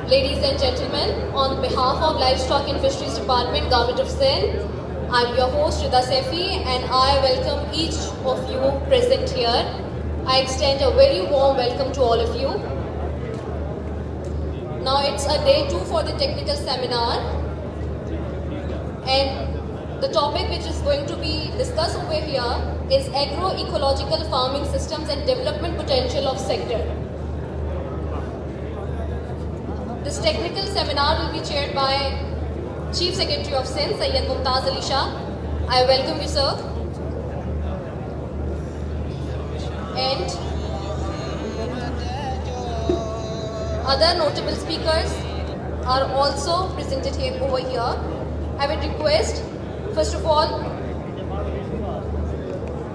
Ladies and gentlemen, on behalf of Livestock and Fisheries Department, Government of Sindh, I'm your host Rida Sefi and I welcome each of you present here. I extend a very warm welcome to all of you. Now it's a day 2 for the technical seminar, and the topic which is going to be discussed over here is agroecological farming systems and development potential of sector. This technical seminar will be chaired by Chief Secretary of Sindh, Syed Mumtaz Ali Shah. I welcome you, sir. And other notable speakers are also presented here over here. I would request, first of all,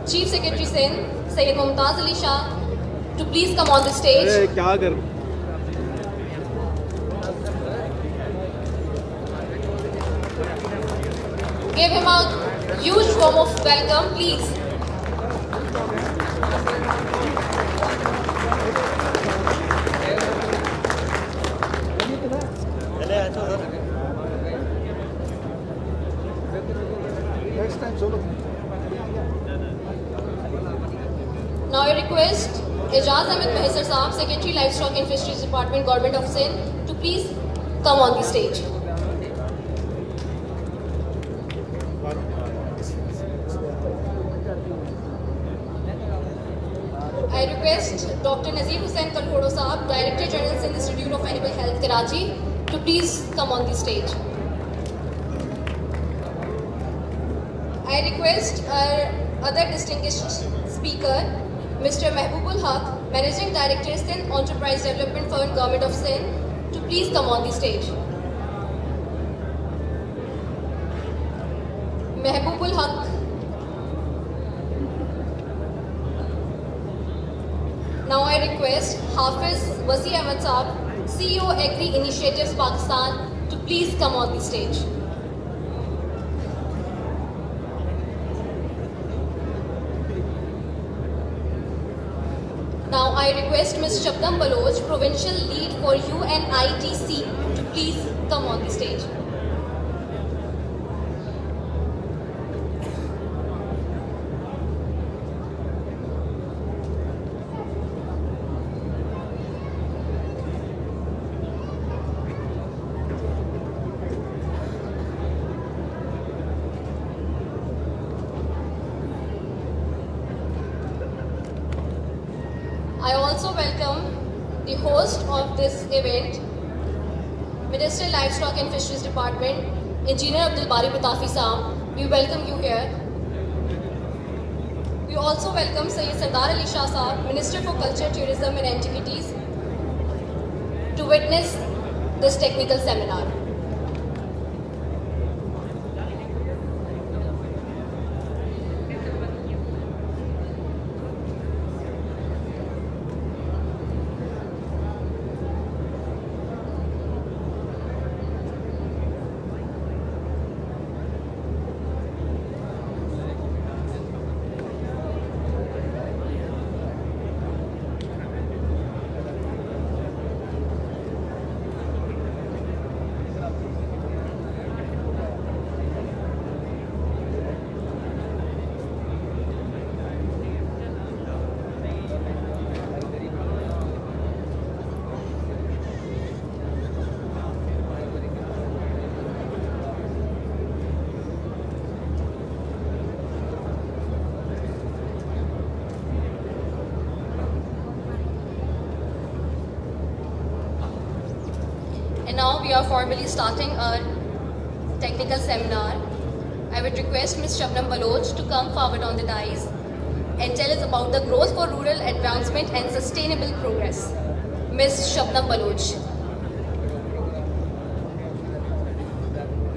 Chief Secretary Sindh, Syed Mumtaz Ali Shah, to please come on the stage. Give him a huge warm of welcome, please. Now I request Ijaz Ahmed Mahesar Saab, Secretary Livestock and Fisheries Department, Government of Sindh, to please come on the stage. I request Dr. Nazir Hussain Kalhodo Saab, Director General Sindh Institute of Animal Health, Karachi, to please come on the stage. I request our other distinguished speaker, Mr. Mehbubul Haq, Managing Director, Sindh Enterprise Development Fund, Government of Sindh, to please come on the stage. Mehbubul Haq. Now I request Hafiz Wasi Ahmed Saab, CEO Agri Initiatives Pakistan, to please come on the stage. Now I request Ms. Shabnam Baloch, Provincial Lead for UNITC, to please come on the stage. I also welcome the host of this event, Minister Livestock and Fisheries Department, Engineer Abdul Bari Batafi Saab. We welcome you here. We also welcome Syed Sardar Ali Shah Saab, Minister for Culture, Tourism and Antiquities, to witness this technical seminar. And now we are formally starting our technical seminar. I would request Ms. Shabnam Baloch to come forward on the dais and tell us about the growth for rural advancement and sustainable progress. Ms. Shabnam Baloch.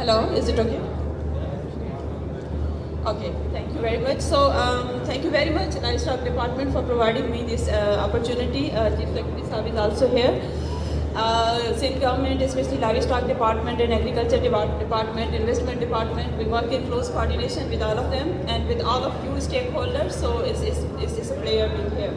Hello, is it okay? Okay, thank you very much. So, thank you very much, Livestock Department, for providing me this opportunity. Chief Secretary Saab is also here. State government, especially Livestock Department and Agriculture Department, Investment Department, we work in close coordination with all of them and with all of you stakeholders. So, it's a pleasure being here.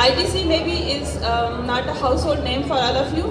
ITC maybe is not a household name for all of you.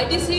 ITC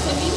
SMEs.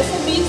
SMEs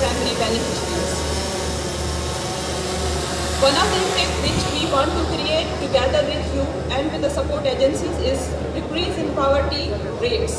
primary beneficiaries. One of the impact which we want to create together with you and with the support agencies is decrease in poverty rates.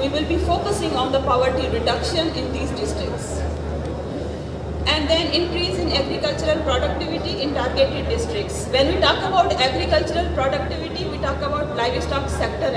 we will be focusing on the poverty reduction in these districts. And then increase in agricultural productivity in targeted districts. When we talk about agricultural productivity, we talk about livestock sector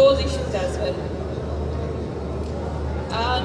those issues as well.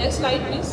Next slide please.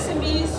SMEs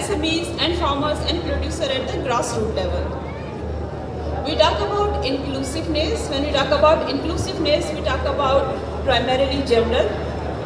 SMEs and farmers and producer at the grassroots level. We talk about inclusiveness. When we talk about inclusiveness, we talk about primarily gender,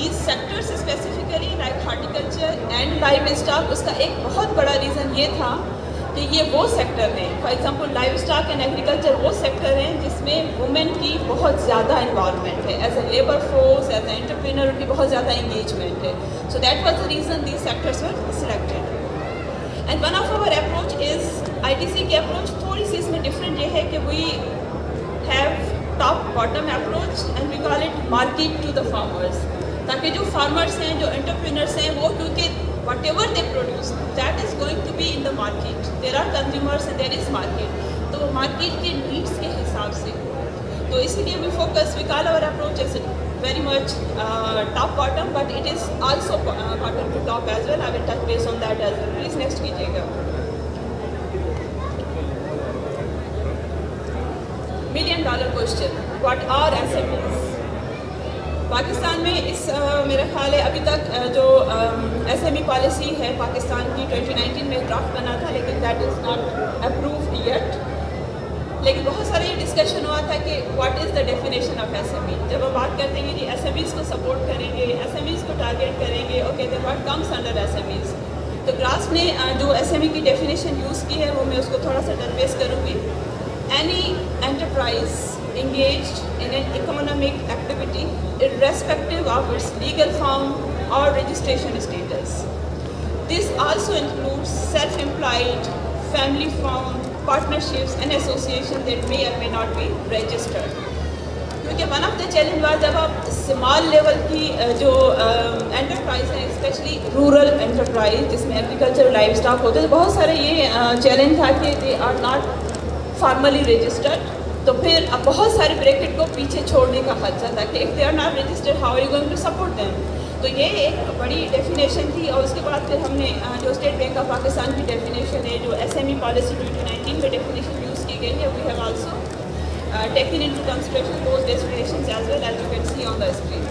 these sectors specifically like horticulture and livestock, اس کا ایک بہت بڑا reason یہ تھا کہ یہ وہ sector ہیں, for example livestock and agriculture وہ سیکٹر ہیں جس میں وومن کی بہت زیادہ انوالومنٹ ہے, as a labour force, as a entrepreneur ان کی بہت زیادہ انگیجمنٹ ہے. So that was the reason these sectors were selected. And one of our approach is I T C کی اپروچ تھوڑی سی اس میں ڈفرینٹ یہ ہے کہ we have top bottom approach and we call it market to the farmers, تاکہ جو farmers ہیں, جو انٹرپرینرس ہیں, وہ کیونکہ whatever they produce, that is going to be in the market. There are consumers and there is market. تو market کے needs کے حساب سے, تو اسی لیے we focus, we call our approach as very much top bottom, but it is also bottom to top as well. I will touch base on that as well. Please next کیجیے گا. $1 million question, what are SMEs? Pakistan میں اس میرا خیال ہے ابھی تک جو S M E policy ہے پاکستان کی 2019 میں ڈرافٹ بنا تھا, لیکن that is not approved yet. لیکن بہت سارے یہ ڈسکشن ہوا تھا کہ what is the definition of S M E. جب ہم بات کرتے ہیں کہ ایس ایم ایز کو سپورٹ کریں گے, ایس ایم ایز کو ٹارگیٹ کریں گے, okay then what comes under S M Es. تو گراس نے جو ایس ایم ای کی ڈیفینیشن یوز کی ہے وہ میں اس کو تھوڑا سا ٹچ بیس کروں گی. Any enterprise engaged in an economic activity irrespective of its legal form or registration status. This also includes self-employed, family-formed, partnerships and associations that may or may not be registered. کیونکہ one of the challenge was جب آپ small level کی جو enterprise ہیں, especially rural enterprise جس میں agriculture life stock ہوتے ہیں, بہت سارے یہ چیلنج تھا کہ they are not formally registered. تو پھر اب بہت سارے بریکٹ کو پیچھے چھوڑنے کا خدشہ تھا کہ if they are not registered how are you going to support them. تو یہ ایک بڑی ڈیفینیشن تھی. اور اس کے بعد پھر ہم نے جو اسٹیٹ بینک آف پاکستان کی ڈیفینیشن ہے, جو ایس ایم ای پالیسی 2019 میں ڈیفینیشن یوز کی گئی ہے, we have also taken in to consideration those definitions as well as you can see on the screen.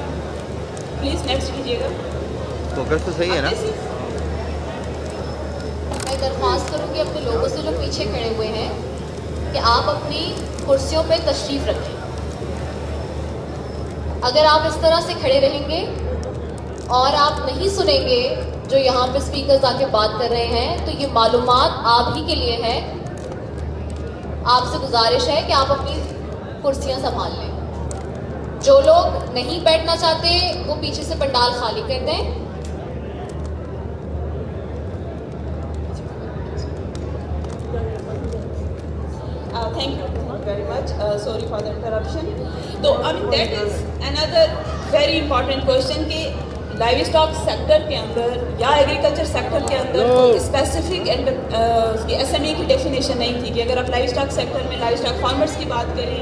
Please next کیجیے گا. فوکس تو صحیح ہے نا. میں درخواست کروں گی اپنے لوگوں سے جو پیچھے کھڑے ہوئے ہیں کہ آپ اپنی کرسیوں پہ تشریف رکھیں. اگر آپ اس طرح سے کھڑے رہیں گے اور آپ نہیں سنیں گے جو یہاں پہ اسپیکرز آ کے بات کر رہے ہیں, تو یہ معلومات آپ ہی کے لیے ہے. آپ سے گزارش ہے کہ آپ اپنی کرسیاں سنبھال لیں. جو لوگ نہیں بیٹھنا چاہتے وہ پیچھے سے پنڈال خالی کر دیں. Thank you very much. Sorry for the interruption. تو that is another very important question کہ لائف اسٹاک سیکٹر کے اندر یا ایگریکلچر سیکٹر کے اندر اسپیسیفک ایس ایم ای کی ڈیفینیشن نہیں تھی کہ اگر آپ لائف اسٹاک سیکٹر میں لائف اسٹاک فارمرس کی بات کریں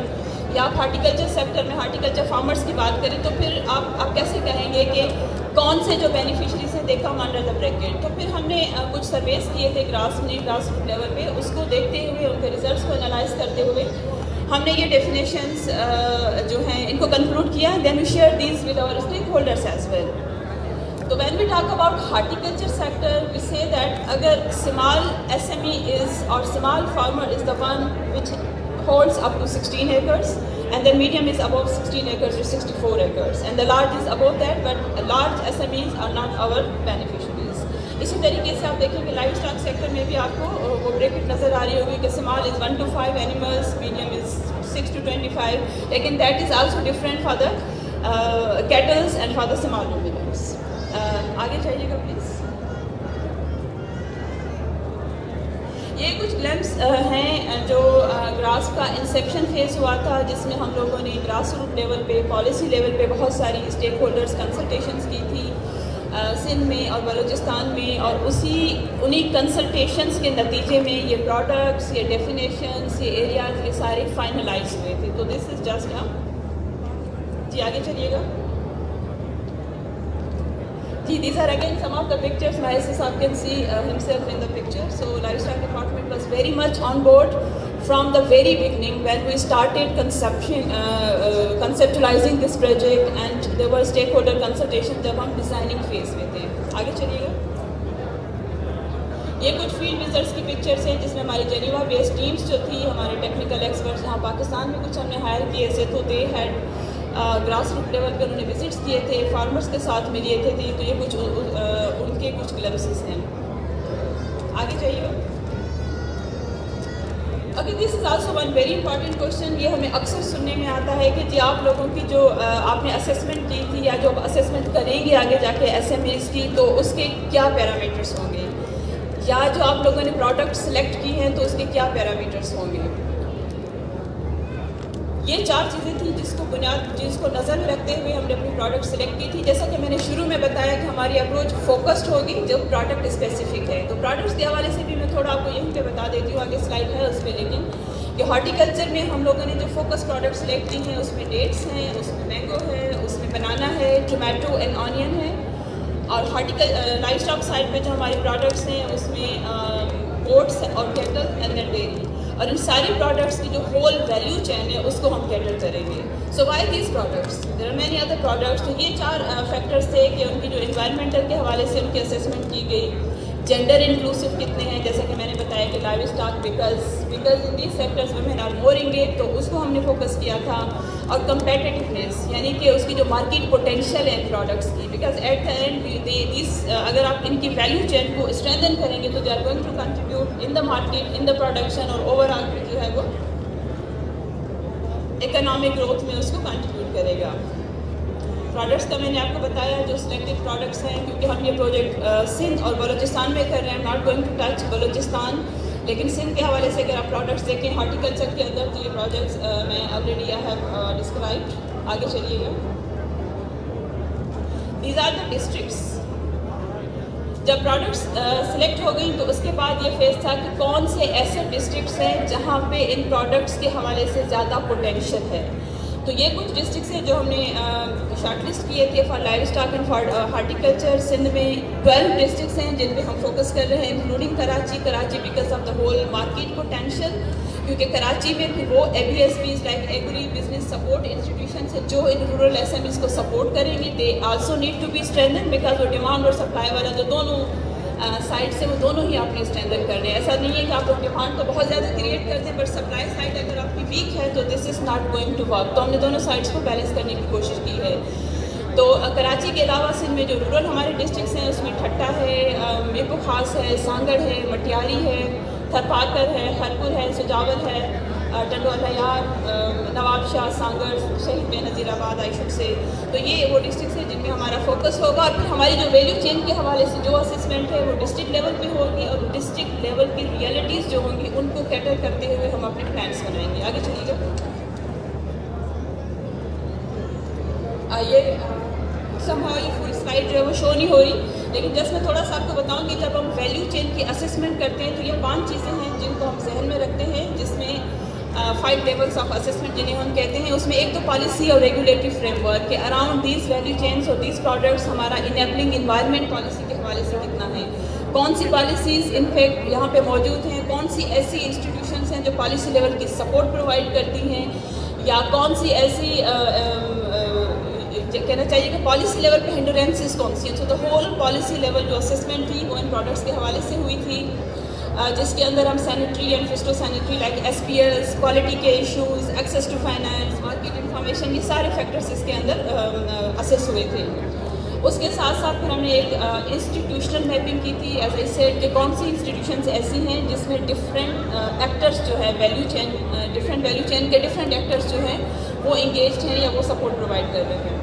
یا آپ ہارٹیکلچر سیکٹر میں ہارٹیکلچر فارمرس کی بات کریں, تو پھر آپ کیسے کہیں گے کہ کون سے جو بینیفیشریز ہیں دے کم انڈر دا بریکٹ. تو پھر ہم نے کچھ سرویز کیے تھے گراس روٹ لیول پہ. اس کو دیکھتے ہوئے, ان کے ریزلٹس کو انالائز کرتے ہوئے ہم نے یہ ڈیفینیشنز جو ہیں ان کو کنکلوڈ کیا. Then we share these with our stakeholders as well. تو when we talk about horticulture sector we say that اگر small S M E is اور small farmer is the one which holds up to 16 acres, and the medium is above 16 acres to 64 acres, and the large is above that, but large SMEs are not our beneficiaries. اسی طریقے سے آپ دیکھیں کہ life stock sector میں بھی آپ کو وہ بریکٹ نظر آ رہی ہوگی کہ small is 1 to 5 animals, medium is 6 to 25, لیکن that is also different for the cattle and for the small ruminants. آگے چاہیے گا پلیز. یہ کچھ گلمپس ہیں جو گراس کا انسیپشن فیز ہوا تھا, جس میں ہم لوگوں نے گراس روٹ لیول پہ, پالیسی لیول پہ بہت ساری اسٹیک ہولڈرس کنسلٹیشنز کی تھی سندھ میں اور بلوچستان میں, اور انہی کنسلٹیشنز کے نتیجے میں یہ پروڈکٹس, یہ ڈیفینیشنز, یہ ایریاز, یہ سارے فائنلائز ہوئے تھے. تو دس از جسٹ جی آگے چلیے گا. These are again some of the pictures. Mahesh Saab can see himself in the picture. So Livestock Department was very much on board from the very beginning when we started conceptualizing this project, and there were stakeholder consultation جب ہم designing phase میں تھے. آگے چلیے گا. یہ کچھ field visits کی pictures ہیں جس میں ہماری جنیوا بیسڈ ٹیمز جو تھی, ہمارے ٹیکنیکل ایکسپرٹس یہاں پاکستان میں کچھ ہم نے ہائر کیے تھے, تو they had grass root level پہ انہوں نے وزٹس کیے تھے, فارمرز کے ساتھ ملے تھے. تو یہ کچھ ان کے کچھ گلمسز ہیں. آگے جائیے. Okay, this is also one very important question. یہ ہمیں اکثر سننے میں آتا ہے کہ جی آپ لوگوں کی جو آپ نے اسیسمنٹ کی تھی یا جو اسیسمنٹ کریں گے آگے جا کے ایس ایم ایز کی, تو اس کے کیا پیرامیٹرس ہوں گے, یا جو آپ لوگوں نے پروڈکٹ سلیکٹ کی ہیں تو اس کے کیا پیرامیٹرس ہوں گے. یہ 4 چیزیں تھیں جس کو نظر میں رکھتے ہوئے ہم نے اپنی پروڈکٹ سلیکٹ کی تھی. جیسا کہ میں نے شروع میں بتایا کہ ہماری اپروچ فوکسڈ ہوگی جو پروڈکٹ اسپیسیفک ہے. تو پروڈکٹس کے حوالے سے بھی میں تھوڑا آپ کو یہیں پہ بتا دیتی ہوں, آگے سلائڈ ہے اس پہ. لیکن کہ ہارٹیکلچر میں ہم لوگوں نے جو فوکس پروڈکٹ سلیکٹ کی ہیں اس میں ڈیٹس ہیں, اس میں مینگو ہے, اس میں بنانا ہے, ٹومیٹو اینڈ آنین ہے. اور لائف اسٹاک سائڈ پہ جو ہمارے پروڈکٹس ہیں اس میں اوٹس اور کیٹل اینڈ دین ڈیری. اور ان ساری پروڈکٹس کی جو ہول ویلیو چین ہے اس کو ہم کیٹر کریں گے. So why these products, there are many other products. تو یہ 4 فیکٹرس تھے کہ ان کی جو انوائرمنٹل کے حوالے سے ان کی اسیسمنٹ کی گئی. جینڈر انکلوسیو کتنے ہیں, جیسا کہ میں نے بتایا کہ livestock because in these sectors women are more engage, تو اس کو ہم نے فوکس کیا تھا. اور کمپیٹیٹیونیس, یعنی کہ اس کی جو مارکیٹ پوٹینشیل ہے پروڈکٹس کی, بیکاز ایٹ دا اینڈ اگر آپ ان کی ویلیو چین کو اسٹرینتھن کریں گے تو they are going to contribute in the market, in the production, اور اوور آل جو ہے وہ اکنامک گروتھ میں اس کو کنٹریبیوٹ کرے گا. پروڈکٹس کا میں نے آپ کو بتایا جو سلیکٹڈ پروڈکٹس ہیں, کیونکہ ہم یہ پروجیکٹ سندھ اور بلوچستان میں کر رہے ہیں. Not going to touch Balochistan, لیکن سندھ کے حوالے سے اگر آپ پروڈکٹس دیکھیں ہارٹیکلچر کے اندر تو یہ پروجیکٹس میں آلریڈی آئی ہیو ڈسکرائبڈ. آگے چلیے گا. These are the districts. جب پروڈکٹس سلیکٹ ہو گئی تو اس کے بعد یہ فیز تھا کہ کون سے ایسے ڈسٹرکٹس ہیں جہاں پہ ان پروڈکٹس کے حوالے سے زیادہ پوٹینشیل ہے. تو یہ کچھ ڈسٹرکٹس ہیں جو ہم نے شارٹ لسٹ کیے تھے for life stock and for horticulture. Sindh میں 12 ڈسٹرکٹس ہیں جن پہ ہم فوکس کر رہے ہیں, including Karachi because of the whole market potential. کیونکہ کراچی میں بھی وہ A B S Ps like agri business support institutions ہیں جو ان رورل ایس ایم ایز کو سپورٹ کریں گے. They also need to be strengthen because وہ ڈیمانڈ اور سپلائی والا جو دونوں سائڈ سے وہ دونوں ہی آپ نے اسٹرینتھن کر رہے ہیں. ایسا نہیں ہے کہ آپ لوگ ڈیمانڈ تو بہت زیادہ کریٹ کرتے ہیں بٹ سپلائی سائڈ اگر آپ کی ویک ہے تو this is not going to work. تو ہم نے دونوں سائڈس کو بیلنس کرنے کی کوشش کی ہے. تو کراچی کے علاوہ سندھ میں جو رورل ہمارے ڈسٹرکٹس ہیں اس میں ٹھٹا ہے, میرپو خاص ہے, سانگڑ ہے, مٹیاری ہے, تھرپاکر ہے, خرپور ہے, سجاول ہے, ٹنڈوالہ یار, نواب شاہ, سانگڑ, شہید میں نذیر آباد, آئی سے. تو یہ وہ ڈسٹرکٹس ہیں جن میں ہمارا فوکس ہوگا. اور پھر ہماری جو ویلیو چین کے حوالے سے جو اسسمنٹ ہے وہ ڈسٹرکٹ لیول پہ ہوگی, اور ڈسٹرکٹ لیول کی ریئلٹیز جو ہوں گی ان کو کیٹر کرتے ہوئے ہم اپنے پلانس بنائیں گے. آگے چلیے گا. یہ یہ فل سلائڈ جو ہے وہ شو نہیں ہو رہی, لیکن جس میں تھوڑا سا آپ کو بتاؤں گی جب ہم ویلیو چین کی اسسمنٹ کرتے ہیں تو یہ 5 چیزیں ہیں جن کو ہم ذہن میں رکھتے ہیں, جس میں 5 لیولس آف اسسمنٹ جنہیں ہم کہتے ہیں. اس میں ایک تو پالیسی اور ریگولیٹری فریم ورک کہ اراؤنڈ دیز ویلیو چینس اور دیز پروڈکٹس ہمارا انیبلنگ انوائرمنٹ پالیسی کے حوالے سے کتنا ہے, کون سی پالیسیز انفیکٹ یہاں پہ موجود ہیں, کون سی ایسی انسٹیٹیوشنس ہیں جو پالیسی لیول کی سپورٹ پرووائڈ کرتی ہیں, یا کون سی ایسی کہنا چاہیے کہ پالیسی لیول پہ ہنڈرینسز کون سی ہیں. سو دا ہول پالیسی لیول جو اسسمنٹ تھی وہ ان پروڈکٹس کے حوالے سے ہوئی تھی, جس کے اندر ہم sanitary and phytosanitary like S P Ls, quality کے issues, access to finance, market information, یہ سارے فیکٹرس اس کے اندر اسیس ہوئے تھے. اس کے ساتھ ساتھ پھر ہم نے ایک انسٹیٹیوشنل میپنگ کی تھی ایز اے سیٹ کہ کون سی انسٹیٹیوشنس ایسی ہیں جس میں ڈفرینٹ ایکٹرس جو ہے value chain, different value chain کے ڈفرینٹ ایکٹرس جو ہیں وہ انگیجڈ ہیں یا وہ سپورٹ پرووائڈ کر رہے ہیں.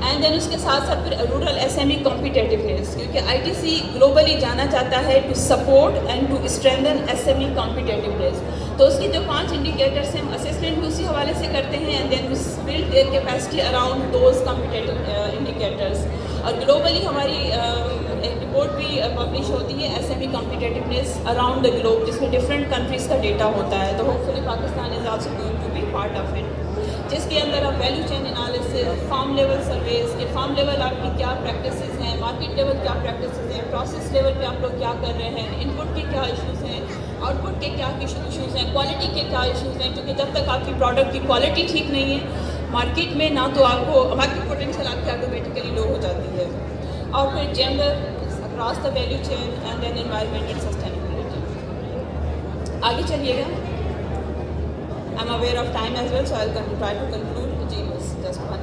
اینڈ دین اس کے ساتھ ساتھ پھر rural S M E competitiveness, کیونکہ آئی ٹی سی گلوبلی جانا چاہتا ہے to support and to strengthen S M E competitiveness. تو اس کی جو 5 انڈیکیٹرس ہیں ہم اسسمنٹ بھی اسی حوالے سے کرتے ہیں, and then build their capacity around those competitive indicators. اور گلوبلی ہماری ایک رپورٹ بھی پبلش ہوتی ہے S M E competitiveness around the globe, جس میں ڈفرینٹ کنٹریز کا ڈیٹا ہوتا ہے. تو hopefully Pakistan is also going to be part of it, جس کے اندر آپ value chain analysis, farm level surveys کہ فارم لیول آپ کی کیا پریکٹسز ہیں, مارکیٹ لیول کیا پریکٹسز ہیں, پروسیس لیول پہ آپ لوگ کیا کر رہے ہیں, ان پٹ کے کیا ایشوز ہیں, آؤٹ پٹ کے کیا ایشوز ہیں, کوالٹی کے کیا ایشوز ہیں. کیونکہ جب تک آپ کی پروڈکٹ کی کوالٹی ٹھیک نہیں ہے مارکیٹ میں, نہ تو آپ کو مارکیٹ پوٹینشیل آپ کی آٹومیٹیکلی لو ہو جاتی ہے. اور پھر gender across the value chain and then environment and sustainability. آگے چلیے گا. I'm aware of time as well, so I'll try to conclude. Just one.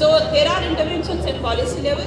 So there are interventions at policy level.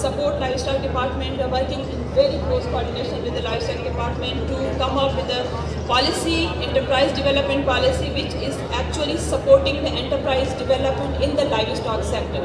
support livestock department. We are working in very close coordination with the livestock department to come up with a policy, enterprise development policy, which is actually supporting the enterprise development in the livestock sector.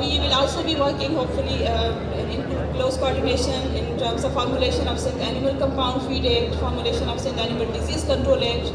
We will also be working hopefully in close coordination in terms of formulation of Sindh Animal Compound Feed Act, formulation of Sindh Animal Disease Control Act.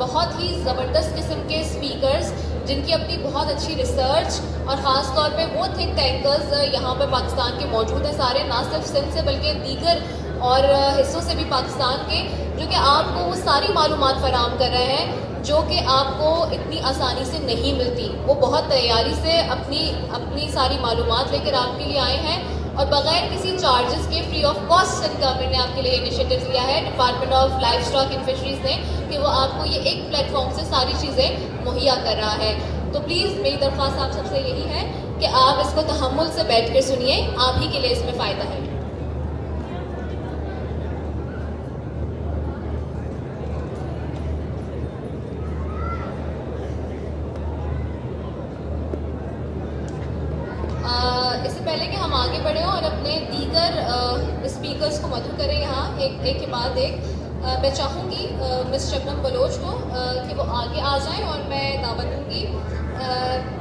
بہت ہی زبردست قسم کے speakers جن کی اپنی بہت اچھی research اور خاص طور پہ وہ تھنک ٹینکرز یہاں پہ پاکستان کے موجود ہیں سارے، نہ صرف سندھ سے بلکہ دیگر اور حصوں سے بھی پاکستان کے، جو کہ آپ کو وہ ساری معلومات فراہم کر رہے ہیں جو کہ آپ کو اتنی آسانی سے نہیں ملتی. وہ بہت تیاری سے اپنی ساری معلومات لے کر آپ کے لیے آئے ہیں اور بغیر کسی چارجز کے free of cost centre government نے آپ کے لیے انیشیٹیوز لیا ہے department of life stock and fisheries نے، کہ وہ آپ کو یہ ایک پلیٹ فارم سے ساری چیزیں مہیا کر رہا ہے. تو پلیز میری درخواست آپ سب سے یہی ہے کہ آپ اس کو تحمل سے بیٹھ کر سنیے، آپ ہی کے لیے اس میں فائدہ ہے. اس سے پہلے کہ ہم آگے بڑھیں اور اپنے دیگر اسپیکرز کو مدعو کریں یہاں ایک کے بعد ایک، میں چاہوں گی مس شبنم بلوچ کو کہ وہ آگے آ جائیں اور میں دعوت دوں گی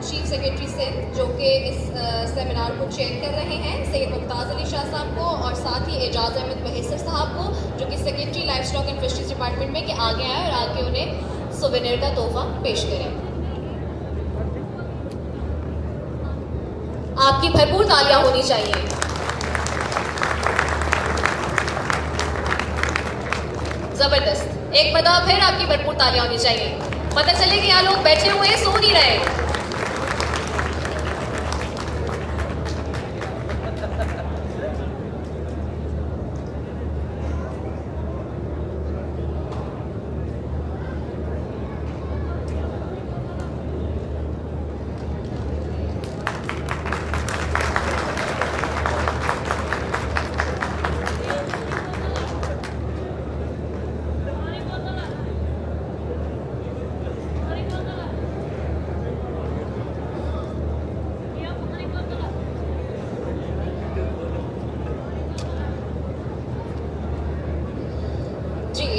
چیف سیکرٹری سے جو کہ اس سیمینار کو چیئر کر رہے ہیں سید ممتاز علی شاہ صاحب کو، اور ساتھ ہی اعجاز احمد بہیسر صاحب کو جو کہ secretary livestock and fisheries department میں، کہ آگے آئیں اور آ کے انہیں سووینیر کا تحفہ پیش کریں. آپ کی بھرپور تالیاں ہونی چاہیے. زبردست، ایک بار پھر آپ کی بھرپور تالیاں ہونی چاہیے. پتہ چلے کہ یہاں لوگ بیٹھے ہوئے سو نہیں رہے.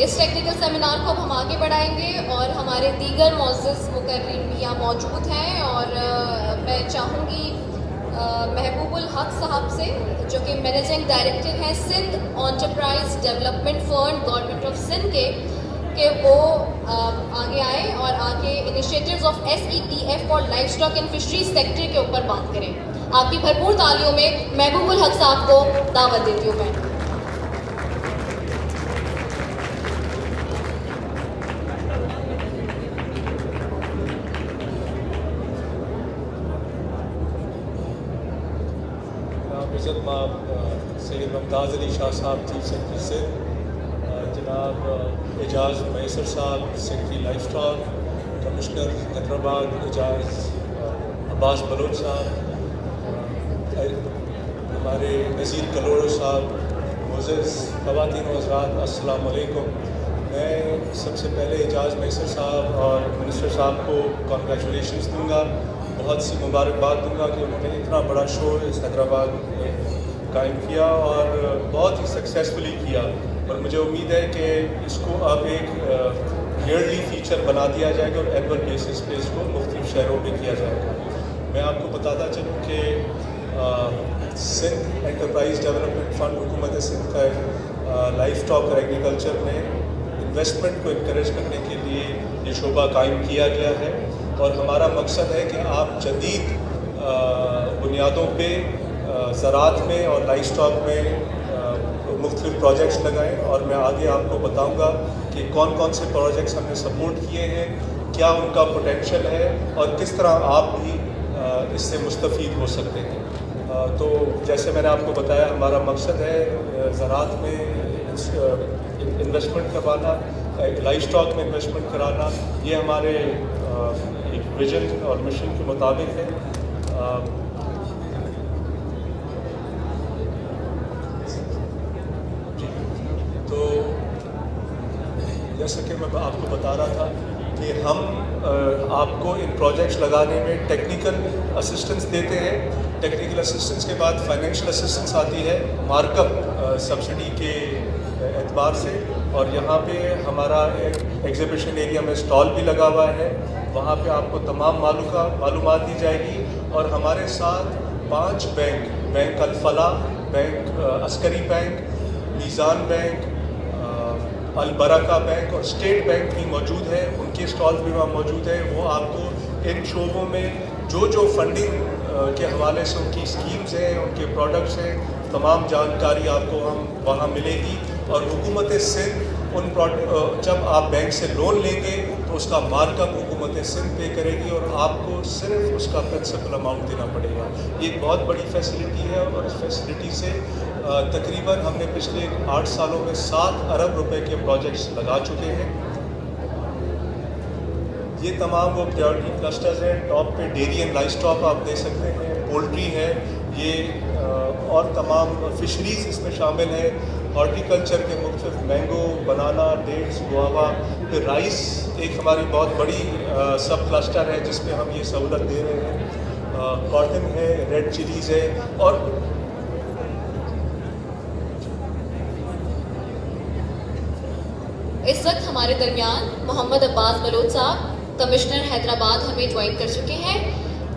اس ٹیکنیکل سیمینار کو اب ہم آگے بڑھائیں گے اور ہمارے دیگر معزز مقررین بھی یہاں موجود ہیں، اور میں چاہوں گی محبوب الحق صاحب سے جو کہ مینیجنگ ڈائریکٹر ہیں Sindh enterprise development fund government of Sindh کے، کہ وہ آگے آئیں اور آگے initiatives of SETF for life stock and fisheries sector کے اوپر بات کریں. آپ کی بھرپور تالیوں میں محبوب الحق صاحب کو دعوت دیتی ہوں میں. عزت مآب سید ممتاز علی شاہ صاحب چیف سیکرٹری سے، جناب اعجاز میسر صاحب secretary livestock, commissioner Hyderabad Ejaz Abbas Baloch صاحب، ہمارے نذیر کلوڑ صاحب، معزز خواتین و حضرات السلام علیکم. میں سب سے پہلے اعجاز میسر صاحب اور منسٹر صاحب کو کانگریچولیشنز دوں گا، بہت سی مبارکباد دوں گا کہ انہوں نے اتنا بڑا شو اس حیدرآباد میں قائم کیا اور بہت ہی سکسیزفلی کیا، اور مجھے امید ہے کہ اس کو اب ایک ایئرلی فیچر بنا دیا جائے گا اور اینول بیسس پہ اس کو مختلف شہروں میں کیا جائے گا. میں آپ کو بتاتا چلوں کہ سندھ انٹرپرائز ڈیولپمنٹ فنڈ حکومت سندھ کا لائف اسٹاک اور ایگریکلچر میں انویسٹمنٹ کو انکریج کرنے کے لیے یہ شعبہ قائم کیا گیا ہے، اور ہمارا مقصد ہے کہ آپ جدید بنیادوں پہ زراعت میں اور لائف اسٹاک میں مختلف پروجیکٹس لگائیں، اور میں آگے آپ کو بتاؤں گا کہ کون کون سے پروجیکٹس ہم نے سپورٹ کیے ہیں، کیا ان کا پوٹینشیل ہے اور کس طرح آپ بھی اس سے مستفید ہو سکتے ہیں. تو جیسے میں نے آپ کو بتایا ہمارا مقصد ہے زراعت میں انویسٹمنٹ کروانا، لائف اسٹاک میں انویسٹمنٹ کرانا، یہ ہمارے ایک ویژن اور مشن کے مطابق ہے. جی تو جیسا کہ میں آپ کو بتا رہا تھا کہ ہم آپ کو ان پروجیکٹس لگانے میں ٹیکنیکل اسسٹنس دیتے ہیں. ٹیکنیکل اسسٹنس کے بعد فائنینشیل اسسٹنس آتی ہے مارک اپ سبسڈی کے اعتبار سے، اور یہاں پہ ہمارا ایک ایگزیبیشن ایریا میں اسٹال بھی لگا ہوا ہے، وہاں پہ آپ کو تمام معلومات دی جائے گی. اور ہمارے ساتھ 5 بینک الفلاح بینک، عسکری بینک، میزان بینک، البرکہ بینک اور اسٹیٹ بینک بھی موجود ہے، ان کے اسٹال بھی وہاں موجود ہے. وہ آپ کو ان شعبوں میں جو فنڈنگ کے حوالے سے ان کی اسکیمز ہیں، ان کے پروڈکٹس ہیں، تمام جانکاری آپ کو وہاں ملے گی. اور حکومت سندھ جب آپ بینک سے لون لیں گے تو اس کا مارک اپ حکومت سندھ پے کرے گی اور آپ کو صرف اس کا پرنسپل اماؤنٹ دینا پڑے گا. یہ ایک بہت بڑی فیسلٹی ہے اور اس فیسلٹی سے تقریباً ہم نے پچھلے 8 سالوں میں 7 ارب روپے کے پروجیکٹس لگا چکے ہیں. یہ تمام وہ پریورٹی کلسٹرز ہیں. ٹاپ پہ ڈیری اینڈ لائف اسٹاک آپ دے سکتے ہیں، پولٹری ہے، یہ اور تمام فشریز اس میں شامل ہیں. ہارٹیکلچر کے مختلف مینگو، بنانا، ڈیٹس، گوابا. پھر رائس ایک ہماری بہت بڑی سب کلسٹر ہے جس میں ہم یہ سہولت دے رہے ہیں. کاٹن ہے، ریڈ چلیز ہے. اور اس وقت ہمارے درمیان محمد عباس بلوچ صاحب کمشنر حیدرآباد ہمیں جوائن کر چکے ہیں.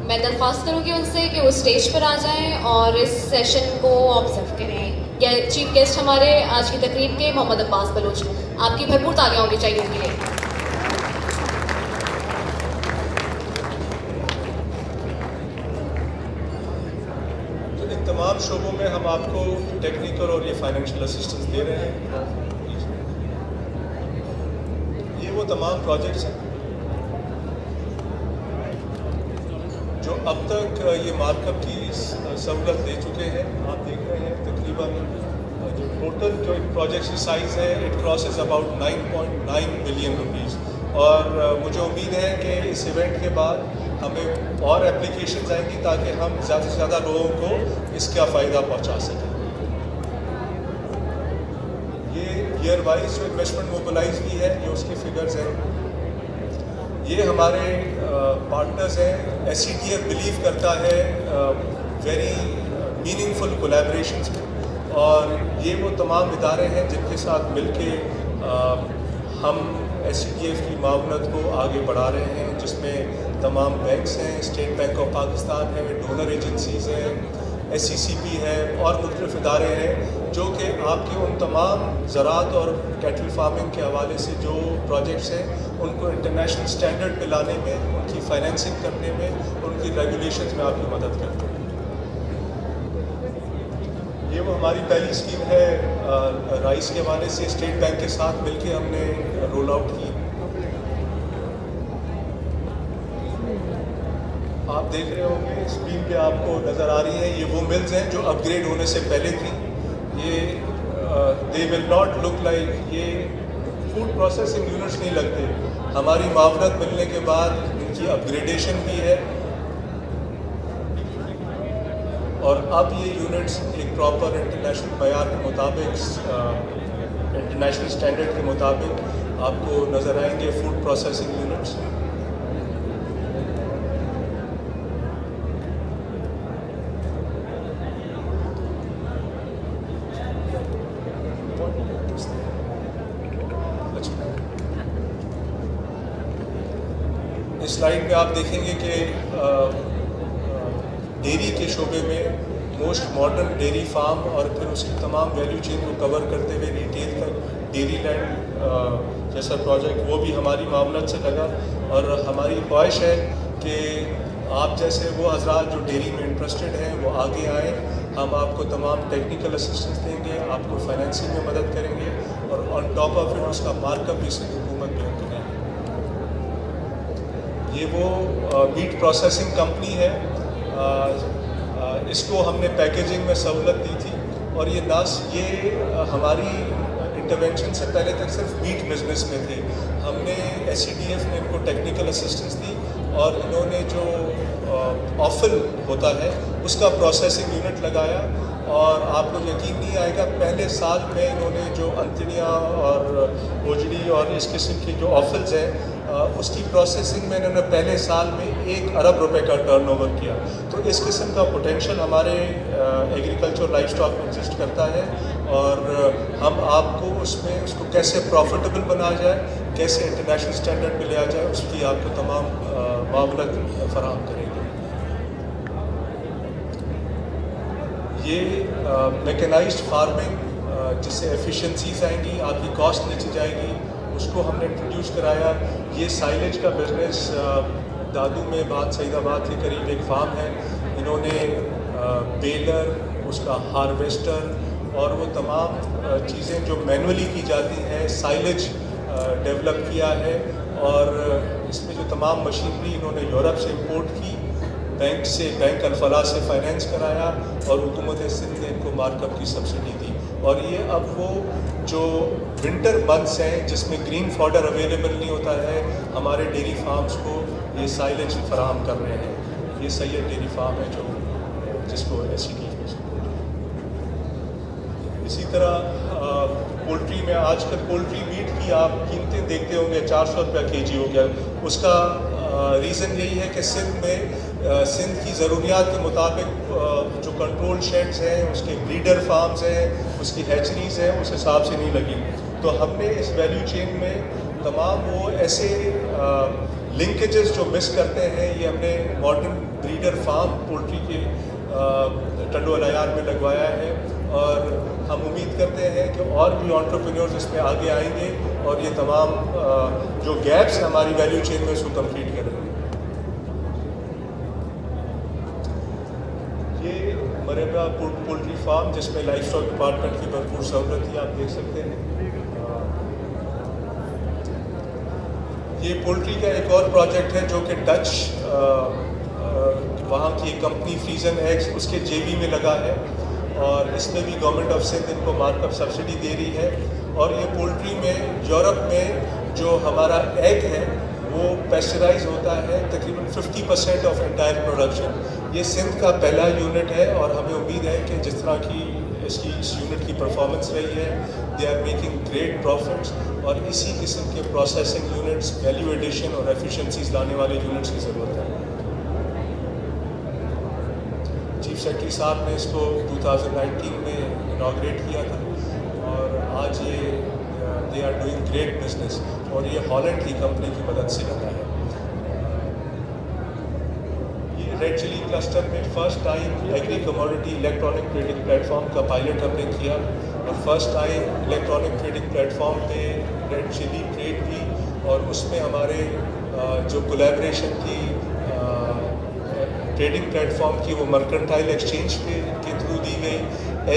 میں درخواست کروں گی ان سے کہ وہ اسٹیج پر آ جائیں اور اس سیشن کو آبزرو کریں. چیف گیسٹ ہمارے آج کی تقریب کے محمد عباس بلوچ، آپ کی بھرپور تالیاں ہونی چاہیے ان کے لیے. تو ان تمام شعبوں میں ہم آپ کو ٹیکنیکل اور یہ فائنینشیل اسسٹنس دے رہے ہیں. یہ وہ تمام پروجیکٹس ہیں جو اب تک یہ مارک اپ کی سہولت دے چکے ہیں. آپ دیکھ رہے ہیں تقریباً جو ٹوٹل جو پروجیکٹ کی سائز ہے it crosses about 9.9 billion rupees. اور مجھے امید ہے کہ اس ایونٹ کے بعد ہمیں اور اپلیکیشنز آئیں گی تاکہ ہم زیادہ سے زیادہ لوگوں کو اس کا فائدہ پہنچا سکیں. یہ ایئر وائز جو انویسٹمنٹ موبلائز کی ہے یہ اس کے فگرز ہیں. یہ ہمارے پارٹنرز ہیں. ایس سی ٹی ایف بلیو کرتا ہے ویری میننگ فل کولیبریشنس میں، اور یہ وہ تمام ادارے ہیں جن کے ساتھ مل کے ہم ایس سی ٹی ایف کی معاونت کو آگے بڑھا رہے ہیں، جس میں تمام بینکس ہیں، اسٹیٹ بینک آف پاکستان ہے، ڈونر ایجنسیز ہیں، ایس سی سی پی ہے اور مختلف ادارے ہیں جو کہ آپ کے ان تمام زراعت اور کیٹل فارمنگ کے حوالے سے جو پروجیکٹس ہیں ان کو انٹرنیشنل اسٹینڈرڈ پہ لانے میں، ان کی فائنینسنگ کرنے میں، ان کی ریگولیشنز میں آپ کی مدد کرتے ہیں. یہ وہ ہماری پہلی اسکیم ہے رائس کے حوالے سے اسٹیٹ بینک کے ساتھ مل کے ہم نے رول آؤٹ کی. آپ دیکھ رہے ہوں گے اسکرین پہ آپ کو نظر آ رہی ہیں یہ وہ ملز ہیں جو اپ گریڈ ہونے سے پہلے تھیں. یہ دے ول ناٹ لک لائک یہ فوڈ پروسیسنگ یونٹس نہیں لگتے. ہماری معاونت ملنے کے بعد ان کی اپ گریڈیشن بھی ہے اور اب یہ یونٹس ایک پراپر انٹرنیشنل معیار کے مطابق، انٹرنیشنل اسٹینڈرڈ کے مطابق آپ کو نظر آئیں گے فوڈ پروسیسنگ یونٹس. اس سلائڈ میں آپ دیکھیں گے کہ ڈیری کے شعبے میں موسٹ ماڈرن ڈیری فارم اور پھر اس کی تمام ویلیو چین کو کور کرتے ہوئے ریٹیل تک ڈیری لینڈ جیسا پروجیکٹ وہ بھی ہماری معاونت سے لگا. اور ہماری خواہش ہے کہ آپ جیسے وہ حضرات جو ڈیری میں انٹرسٹڈ ہیں وہ آگے آئیں. ہم آپ کو تمام ٹیکنیکل اسسٹنس دیں گے، آپ کو فائنینسنگ میں مدد کریں گے اور آن ٹاپ آف اٹ اس کا مارک اپ بھی سے حکومت میں کریں گے. یہ وہ میٹ پروسیسنگ کمپنی ہے. اس کو ہم نے پیکیجنگ میں سہولت دی تھی اور یہ ہماری انٹرونشن سے پہلے تک صرف میٹ بزنس میں تھے. ہم نے ایس سی ڈی ایف نے ان کو ٹیکنیکل اسسٹنس دی اور انہوں نے جو آفل ہوتا ہے اس کا پروسیسنگ یونٹ لگایا. اور آپ کو یقین نہیں آئے گا پہلے سال میں انہوں نے جو انتڑیاں اور اوجڑی اور اس قسم کی جو آفلز ہیں اس کی پروسیسنگ میں انہوں نے پہلے سال میں 1 ارب روپے کا ٹرن اوور کیا. تو اس قسم کا پوٹینشیل ہمارے ایگریکلچر لائف اسٹاک میں ایگزسٹ کرتا ہے اور ہم آپ کو اس کو کیسے پروفیٹیبل بنایا جائے، کیسے انٹرنیشنل اسٹینڈرڈ پہ لیا جائے، اس کی آپ کو تمام معاونت فراہم کریں گے. یہ میکینائزڈ فارمنگ جس سے ایفیشنسیز آئیں گی, آپ کی کاسٹ نیچے جائے گی, اس کو ہم نے انٹروڈیوس کرایا. یہ سائلیج کا بزنس دادو میں بات سعید آباد کے قریب ایک فارم ہے, انہوں نے بیلر, اس کا ہارویسٹر اور وہ تمام چیزیں جو مینولی کی جاتی ہیں سائلیج ڈیولپ کیا ہے. اور اس میں جو تمام مشینری انہوں نے یورپ سے امپورٹ کی, بینک الفلاح سے فائنینس کرایا اور حکومت سندھ نے ان کو مارک اپ کی سبسڈی دی. اور یہ اب وہ جو ونٹر منتھس ہیں جس میں گرین فاڈر اویلیبل نہیں ہوتا ہے, ہمارے ڈیری فارمز کو یہ سائلیج فراہم کر رہے ہیں. یہ سید ڈیری فارم ہے جو جس کو SCDF میں سپورٹ. اسی طرح پولٹری میں آج کل پولٹری میٹ کی آپ قیمتیں دیکھتے ہوں گے, 400 روپیہ kg ہو گیا. اس کا ریزن یہی ہے کہ سندھ کی ضروریات کے مطابق جو کنٹرول شیڈز ہیں, اس کے بریڈر فارمز ہیں, اس کی ہیچریز ہیں, اس حساب سے نہیں لگی. تو ہم نے اس ویلیو چین میں تمام وہ ایسے لنکیجز جو مس کرتے ہیں, یہ ہم نے ماڈرن بریڈر فارم پولٹری کے ٹنڈو الیار میں لگوایا ہے. اور ہم امید کرتے ہیں کہ اور بھی انٹرپرینیورز اس میں آگے آئیں گے اور یہ تمام جو گیپس ہیں ہماری ویلیو چین میں اس کو کمپلیٹ کریں گے. یہ مربع پولٹری فارم جس میں لائف اسٹاک ڈپارٹمنٹ کی بھرپور سہولت تھی, آپ دیکھ سکتے ہیں. یہ پولٹری کا ایک اور پروجیکٹ ہے جو کہ ڈچ وہاں کی ایک کمپنی فریزن ایگز اس کے JV میں لگا ہے, اور اس میں بھی گورنمنٹ آف سندھ ان کو مارک اپ سبسڈی دے رہی ہے. اور یہ پولٹری میں یورپ میں جو ہمارا ایگ ہے وہ پیسچرائز ہوتا ہے تقریباً 50% آف انٹائر پروڈکشن. یہ سندھ کا پہلا یونٹ ہے اور ہمیں امید ہے کہ جس طرح کی اس یونٹ کی پرفارمنس رہی ہے, they are making great profits. اور اسی قسم کے پروسیسنگ یونٹس, ویلیو ایڈیشن اور ایفیشنسیز لانے والے یونٹس کی ضرورت ہے. چیف سیکرٹری صاحب نے اس کو 2019 میں اناگریٹ کیا تھا, اور آج یہ they are doing great business, اور یہ ہالینڈ کی کمپنی کی مدد سے لگا ہے. یہ ریڈ چلی کلسٹر میں first time agri commodity electronic trading platform کا پائلٹ ہم نے کیا, اور first time electronic trading platform پہ ریڈ چلی ٹریڈ کی. اور اس میں ہمارے جو کولیبریشن تھی ٹریڈنگ پلیٹ فارم کی, وہ مرکنٹائل ایکسچینج کے تھرو دی گئی.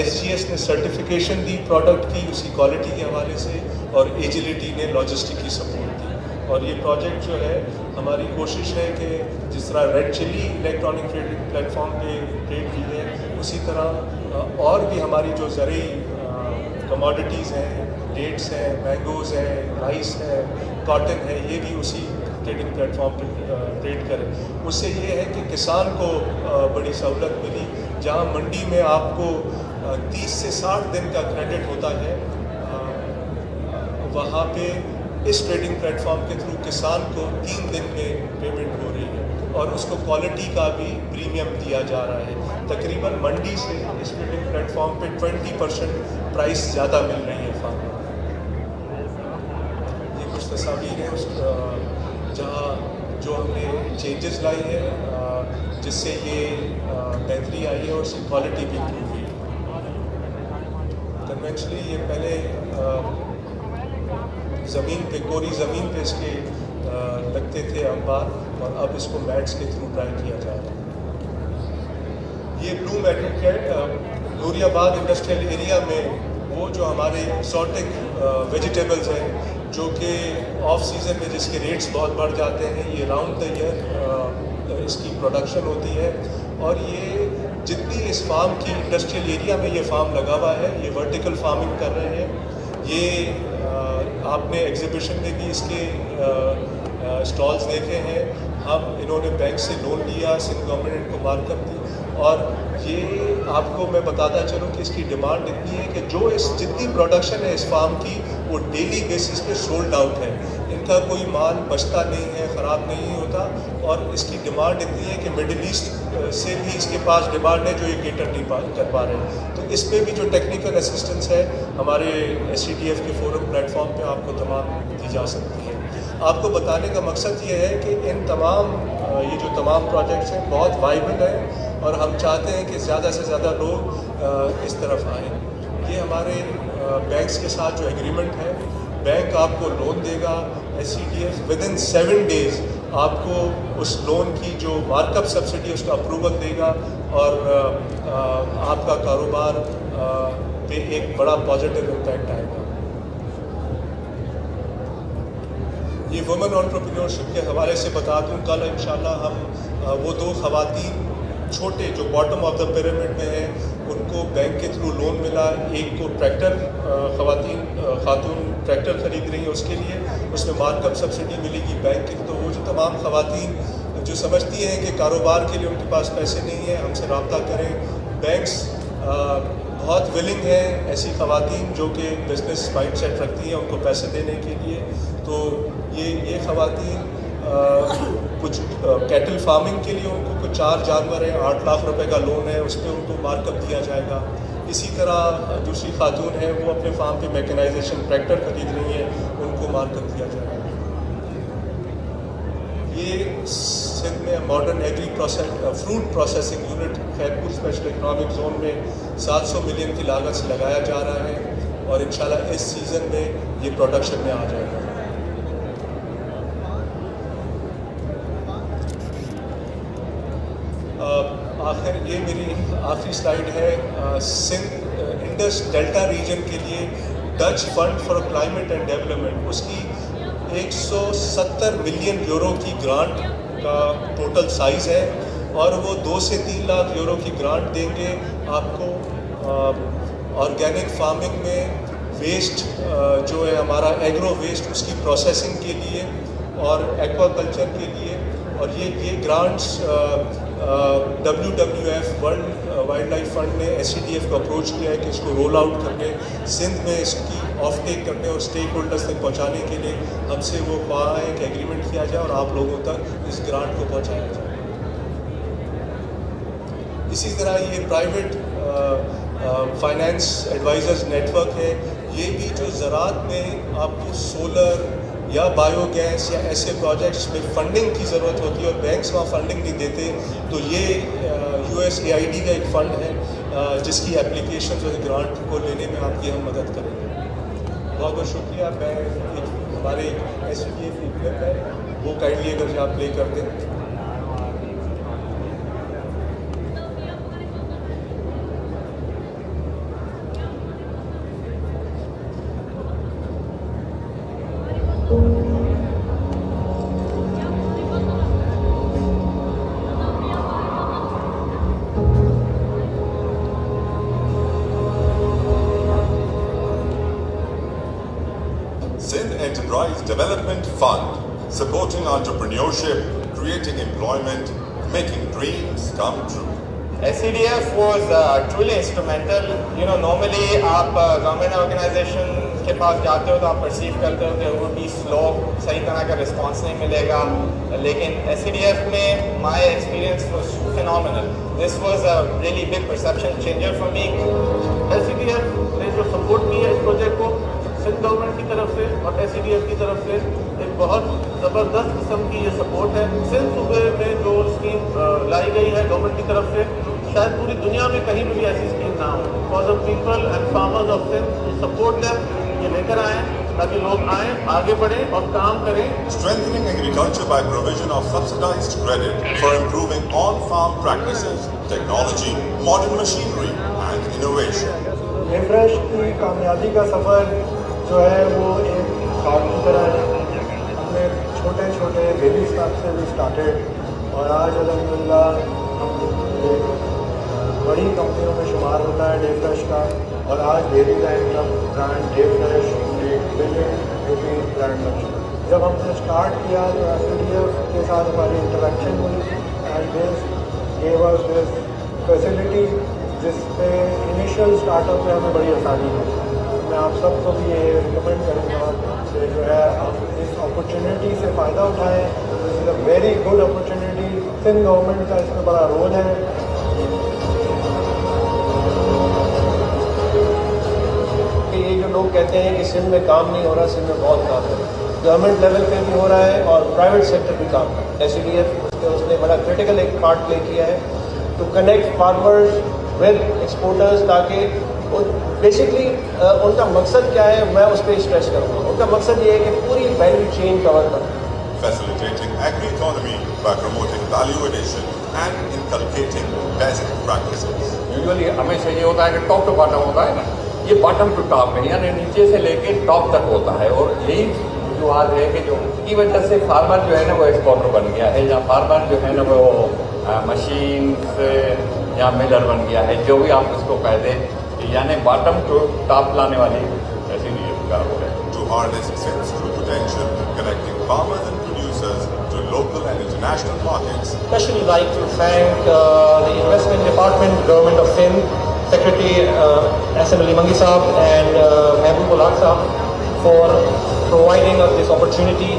SGS نے سرٹیفیکیشن دی پروڈکٹ کی اسی کوالٹی کے حوالے سے, اور ایجلٹی نے لاجسٹک کی سپورٹ دی. اور یہ پروجیکٹ جو ہے ہماری کوشش ہے کہ جس طرح red chilli electronic trading platform پہ ٹریڈ کی ہے, اسی طرح اور بھی ہماری جو زرعی کموڈیٹیز ہیں, ڈیٹس ہیں, مینگوز ہیں, رائس ہے, کاٹن ہے, یہ بھی اسی ٹریڈنگ پلیٹ فارم پہ ٹریڈ کریں. اس سے یہ ہے کہ کسان کو بڑی سہولت ملی. جہاں منڈی میں آپ کو 30 سے 60 دن کا کریڈٹ ہوتا ہے, وہاں پہ اس ٹریڈنگ پلیٹ فارم کے تھرو کسان کو 3 دن میں پیمنٹ ہو رہی ہے, اور اس کو کوالٹی کا بھی پریمیم دیا جا رہا ہے. تقریباً منڈی سے اس ٹریڈنگ پلیٹ فارم پہ 20% پرائس زیادہ مل رہی ہے فارم. یہ کچھ تصاویر ہیں اس جہاں جو ہم نے چینجز لائی ہے, جس سے یہ بہتری آئی ہے اور اس کی کوالٹی بھی امپروو ہوئی. کنونشنلی یہ پہلے زمین پہ, کوری زمین پہ اس کے لگتے تھے انبار, اور اب اس کو میٹس کے تھرو ڈرائی کیا جا رہا ہے. یہ بلو میٹرک ہے نوری آباد انڈسٹریل ایریا میں, وہ جو ہمارے ایکسوٹک ویجیٹیبلز ہیں جو کہ آف سیزن میں جس کے ریٹس بہت بڑھ جاتے ہیں, یہ راؤنڈ دا ایئر اس کی پروڈکشن ہوتی ہے. اور یہ جتنی اس فارم کی انڈسٹریل ایریا میں یہ فارم لگا ہوا ہے, یہ ورٹیکل فارمنگ کر رہے ہیں. یہ آپ نے ایگزیبیشن میں بھی اس کے اسٹالز دیکھے ہیں. انہوں نے بینک سے لون لیا, سندھ گورنمنٹ کو مارک اپ دی, اور یہ آپ کو میں بتاتا چلوں کہ اس کی ڈیمانڈ اتنی ہے کہ جو جتنی پروڈکشن ہے اس فارم کی وہ ڈیلی بیسس پہ سولڈ آؤٹ ہے. ان کا کوئی مال بچتا نہیں ہے, خراب نہیں ہوتا, اور اس کی ڈیمانڈ اتنی ہے کہ مڈل ایسٹ سے بھی اس کے پاس ڈیمانڈ ہے جو یہ کیٹر نہیں کر پا رہے ہیں. تو اس میں بھی جو ٹیکنیکل اسسٹنس ہے ہمارے SCDF کے فورم پلیٹ فارم پہ آپ کو تمام دی جا سکتی ہے. آپ کو بتانے کا مقصد یہ ہے کہ ان تمام یہ جو تمام پروجیکٹس ہیں بہت وائبل ہیں, اور ہم چاہتے ہیں کہ زیادہ سے زیادہ لوگ اس طرف آئیں. یہ ہمارے بینکس کے ساتھ جو ایگریمنٹ ہے، بینک آپ کو لون دے گا، SCDF ودن 7 days آپ کو اس لون کی جو مارک اپ سبسڈی اس کا اپروول دے گا، اور آپ کا کاروبار پہ ایک بڑا پازیٹیو امپیکٹ آئے گا۔ یہ وومن انٹرپرینورشپ کے حوالے سے بتا دوں، کل انشاءاللہ ہم وہ 2 خواتین چھوٹے جو باٹم آف دا پیرامڈ میں ہیں ان کو بینک کے تھرو لون ملا، ایک کو خاتون ٹریکٹر خرید رہی ہیں، اس کے لیے اس میں مارک اپ سبسڈی ملے گی بینک کی۔ تو وہ جو تمام خواتین جو سمجھتی ہیں کہ کاروبار کے لیے ان کے پاس پیسے نہیں ہیں، ہم سے رابطہ کریں۔ بینکس بہت ولنگ ہیں ایسی خواتین جو کہ بزنس مائنڈ سیٹ رکھتی ہیں ان کو پیسے دینے کے لیے۔ تو یہ خواتین کچھ کیٹل فارمنگ کے لیے ان کو کچھ 4 جانور ہیں، 8 لاکھ روپے کا لون ہے، اس پہ ان کو مارک اپ دیا جائے گا۔ اسی طرح دوسری خاتون ہیں وہ اپنے فارم پہ میکنائزیشن ٹریکٹر خرید رہی ہیں، ان کو مارک اپ دیا جائے گا۔ یہ سندھ میں modern agri fruit processing unit Khairpur special economic zone میں 700 ملین کی لاگت سے لگایا جا رہا ہے، اور انشاءاللہ اس سیزن میں یہ پروڈکشن میں آ جائے گا۔ آخر یہ میری آخری سلائیڈ ہے، سندھ انڈس ڈیلٹا ریجن کے لیے Dutch fund for climate and development, اس کی 170 ملین یورو کی گرانٹ کا ٹوٹل سائز ہے، اور وہ 2 سے 3 لاکھ یورو کی گرانٹ دیں گے آپ کو آرگینک فارمنگ میں ویسٹ جو ہے ہمارا ایگرو ویسٹ اس کی پروسیسنگ کے لیے اور ایکوا کلچر کے لیے۔ اور یہ grants WWF world wildlife fund نے SCDF کو اپروچ کیا ہے کہ اس کو رول آؤٹ کرنے، سندھ میں اس کی آف ٹیک کرنے اور اسٹیک ہولڈرس تک پہنچانے کے لیے ہم سے وہ خواہاں ہے کہ ایگریمنٹ کیا جائے اور آپ لوگوں تک اس گرانٹ کو پہنچایا جائے۔ اسی طرح یہ private finance advisers network ہے، یہ بھی جو زراعت میں آپ کو سولر یا بایو گیس یا ایسے پروجیکٹس میں فنڈنگ کی ضرورت ہوتی ہے اور بینکس وہاں فنڈنگ نہیں دیتے، تو یہ USAID کا ایک فنڈ ہے جس کی اپلیکیشن جو گرانٹ کو لینے میں آپ کی ہم مدد کریں گے۔ بہت بہت شکریہ۔ میں ہمارے SCDF کی کلپ ہے وہ کائنڈلی اگر آپ پلے کر دیں۔ Sindh Enterprise Development Fund, supporting entrepreneurship, creating employment, making dreams come true. SCDF was truly instrumental. Normally آپ گورنمنٹ آرگنائزیشن کے پاس جاتے ہو تو آپ پرسیو کرتے ہو کہ وہ بھی سلو، صحیح طرح کا رسپانس نہیں ملے گا، لیکن SCDF میں my experience was phenomenal. This was a really big perception changer for me. SCDF نے جو سپورٹ کی ہے اس پروجیکٹ کو سندھ گورنمنٹ کی طرف سے اور SCDF کی طرف سے ایک بہت زبردست قسم کی یہ سپورٹ ہے۔ سندھ صوبے میں جو اسکیم لائی گئی ہے گورنمنٹ کی طرف سے، شاید پوری دنیا میں کہیں بھی ایسی اسکیم نہ ہو۔ For the people and farmers of Sindh, support them, یہ لے کر آئیں تاکہ لوگ آئیں، آگے بڑھیں اور کام کریں۔ Strengthening agriculture by provision of subsidized credit for improving on-farm practices, technology, modern machinery and innovation. Refresh کی کامیابی کا سفر جو ہے وہ ایک خواب کی طرح ہے۔ ہم نے چھوٹے چھوٹے بیبی اسٹیپ سے بھی اسٹارٹیڈ، اور آج الحمدللہ ہم ایک بڑی کمپنیوں میں شمار ہوتا ہے ڈے فریش کا، اور آج ڈیری لینڈ کا برانڈ ڈے فریش ایک $1 بلین برانڈ بن چکا۔ جب ہم نے اسٹارٹ کیا تو SCDF کے ساتھ ہماری انٹریکشن ہوئی، and this gave us this facility جس پہ انیشیل اسٹارٹ اپ میں ہمیں بڑی آسانی ہے۔ میں آپ سب کو بھی یہ ریکمینڈ کروں گا کہ جو ہے آپ اس اپرچونیٹی سے فائدہ اٹھائیں۔ This is a very good opportunity, Sindh government کا اس میں بڑا رول ہے۔ یہ جو لوگ کہتے ہیں کہ سندھ میں کام نہیں ہو رہا، سندھ میں بہت کام ہے، گورنمنٹ لیول پہ بھی ہو رہا ہے اور پرائیویٹ سیکٹر بھی کام ہے۔ SCDF اس نے بڑا کرٹیکل ایک پارٹ پلے کیا ہے to connect farmers with exporters, تاکہ بیسکلی ان کا مقصد کیا ہے میں اس پہ اسٹریس کروں گا. ان کا مقصد یہ ہے کہ پوری ویلیو چین کور کرنا. Facilitating agri-economy by promoting value addition and inculcating best practices. Usually ہمیشہ یہ ہوتا ہے کہ ٹاپ ٹو باٹم ہوتا ہے نا, یہ باٹم ٹو ٹاپ ہے, یعنی نیچے سے لے کے ٹاپ تک ہوتا ہے. اور یہی وجوہات ہے کہ جو کی وجہ سے فارمر جو ہے نا وہ ایکسپورٹر بن گیا ہے, یا فارمر جو ہے نا وہ مشین سے یا ملر بن گیا ہے, جو بھی آپ اس کو کہہ دیں, یعنی باٹم ٹو ٹاپ لانے والی ایسی نہیں کار ہو رہی ہے. To harness its true potential, connecting farmers and producers to local and international markets. Especially like to thank the Investment Department, Government of Sindh, Secretary SM Ali Mangi Saab and Mehboob ul Haq Saab for providing us this opportunity.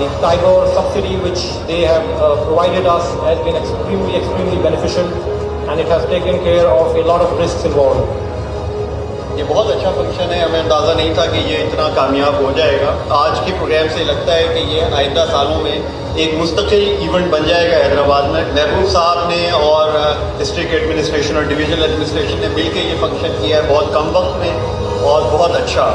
The Tagore subsidy which they have provided us has been extremely beneficial, and it has taken care of a lot of risks involved. یہ بہت اچھا function ہے, ہمیں اندازہ نہیں تھا کہ یہ اتنا کامیاب ہو جائے گا. آج کے پروگرام سے لگتا ہے کہ یہ آئندہ سالوں میں ایک مستقل ایونٹ بن جائے گا حیدرآباد میں. محبوب صاحب نے اور ڈسٹرکٹ ایڈمنسٹریشن اور ڈویژنل ایڈمنسٹریشن نے مل کے یہ فنکشن کیا ہے بہت کم وقت میں اور بہت اچھا.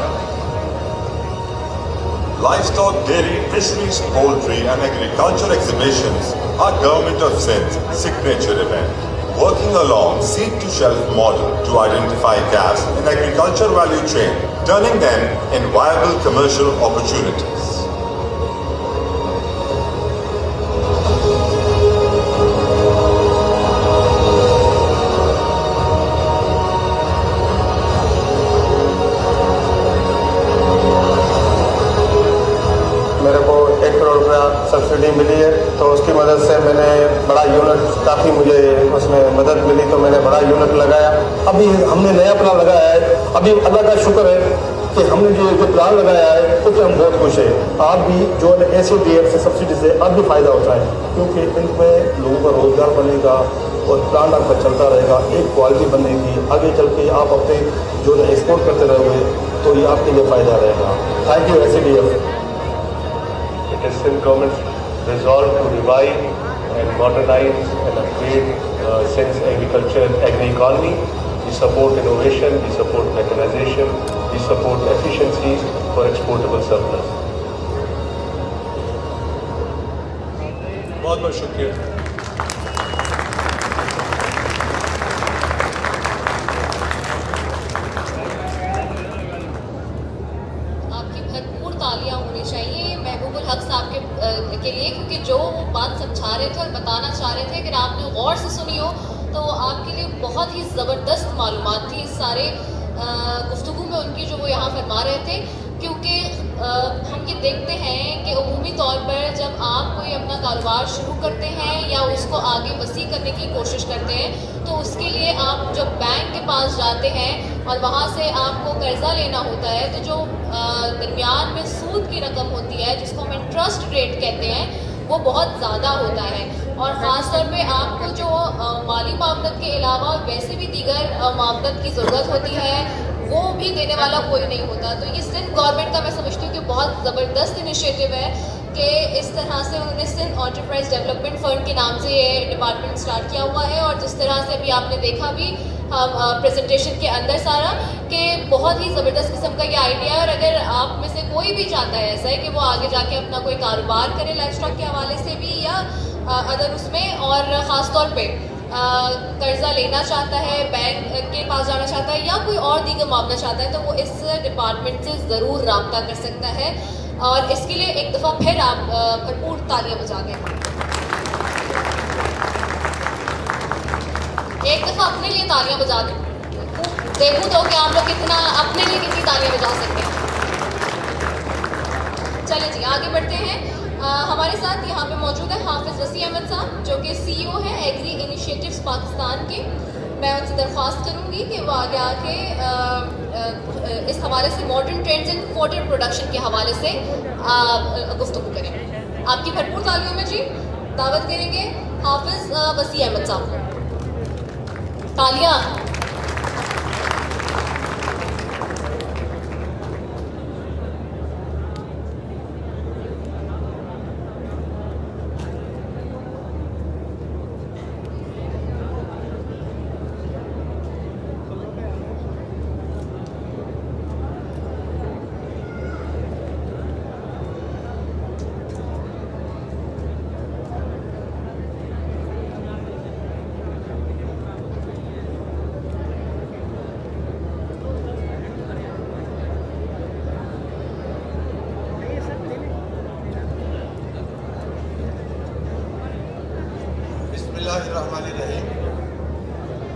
Livestock, dairy, fisheries, poultry and agriculture exhibitions are Government of Sindh's signature event. Working along seed-to-shelf model to identify gaps in agriculture value chain, turning them in viable commercial opportunities. میرے کو 1 کروڑ روپیہ سبسڈی ملی ہے, تو اس کی مدد سے میں نے بڑا یونٹ, کافی مجھے اس میں مدد ملی, تو میں نے بڑا یونٹ لگایا. ابھی ہم نے نیا پلان لگایا ہے. ابھی اللہ کا شکر ہے کہ ہم نے جو پلان لگایا ہے اس سے ہم بہت خوش ہیں. آپ بھی جو ACDF سے سبسڈی سے آپ بھی فائدہ ہوتا ہے, کیونکہ ان میں لوگوں کا روزگار بنے گا اور پلان آپ کا چلتا رہے گا, ایک کوالٹی بنے گی. آگے چل کے آپ اپنے جو ایکسپورٹ کرتے رہو گے تو یہ آپ کے لیے فائدہ رہے گا. Thank you ACDF. It is Sindh government's resolve to revive and modernize and upgrade Sindh's agri-economy. We support innovation, we support mechanization, we support efficiencies for exportable surplus. بہت بہت شکریہ. آپ کی بھرپور تالیاں ہونی چاہیے محبوب الحق صاحب کے لیے, کیونکہ جو وہ بات سمجھا رہے تھے اور بتانا چاہ رہے تھے, اگر آپ نے غور سے سنی ہو تو آپ کے لیے بہت ہی زبردست معلومات تھی اس سارے گفتگو میں ان کی جو وہ یہاں فرما رہے تھے. کیونکہ ہم یہ دیکھتے ہیں کہ عمومی طور پر جب آپ کوئی اپنا کاروبار شروع کرتے ہیں یا اس کو آگے وسیع کرنے کی کوشش کرتے ہیں, تو اس کے لیے آپ جب بینک کے پاس جاتے ہیں اور وہاں سے آپ کو قرضہ لینا ہوتا ہے, تو جو درمیان میں سود کی رقم ہوتی ہے جس کو ہم انٹرسٹ ریٹ کہتے ہیں, وہ بہت زیادہ ہوتا ہے. اور خاص طور پہ آپ کو جو مالی معاونت کے علاوہ ویسے بھی دیگر معاونت کی ضرورت ہوتی ہے, وہ بھی دینے والا کوئی نہیں ہوتا. تو یہ سندھ گورنمنٹ کا میں سمجھتی ہوں کہ بہت زبردست انیشیٹو ہے کہ اس طرح سے انہوں نے سندھ انٹرپرائز ڈیولپمنٹ فنڈ کے نام سے یہ ڈپارٹمنٹ اسٹارٹ کیا ہوا ہے. اور جس طرح سے ابھی آپ نے دیکھا بھی پریزنٹیشن کے اندر سارا, کہ بہت ہی زبردست قسم کا یہ آئیڈیا ہے. اور اگر آپ میں سے کوئی بھی چاہتا ہے ایسا ہے کہ وہ آگے جا کے اپنا کوئی کاروبار کرے لائف اسٹاک کے حوالے سے بھی یا ادر اس میں, اور خاص طور پہ قرضہ لینا چاہتا ہے, بینک کے پاس جانا چاہتا ہے یا کوئی اور دیگر معاملہ چاہتا ہے, تو وہ اس ڈپارٹمنٹ سے ضرور رابطہ کر سکتا ہے. اور اس کے لیے ایک دفعہ پھر آپ بھرپور تالیاں بجا دیں. ایک دفعہ اپنے لیے تالیاں بجا دیں. دیکھوں تو کہ آپ لوگ کتنا اپنے لیے کتنی تالیاں بجا سکتے ہیں. چلیں جی آگے بڑھتے ہیں. ہمارے ساتھ یہاں پہ موجود ہے حافظ وسیع احمد صاحب, جو کہ CEO ہیں ایگری انیشیٹوز پاکستان کے. میں ان سے درخواست کروں گی کہ وہ آگے آ کے اس حوالے سے modern trends in fodder production کے حوالے سے گفتگو کریں. آپ کی بھرپور تالیوں میں جی دعوت کریں گے حافظ وسیع احمد صاحب کو. تالیاں.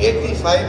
85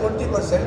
20%,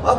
اب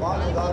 5000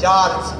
4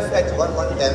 FH1110,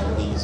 MD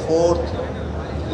4th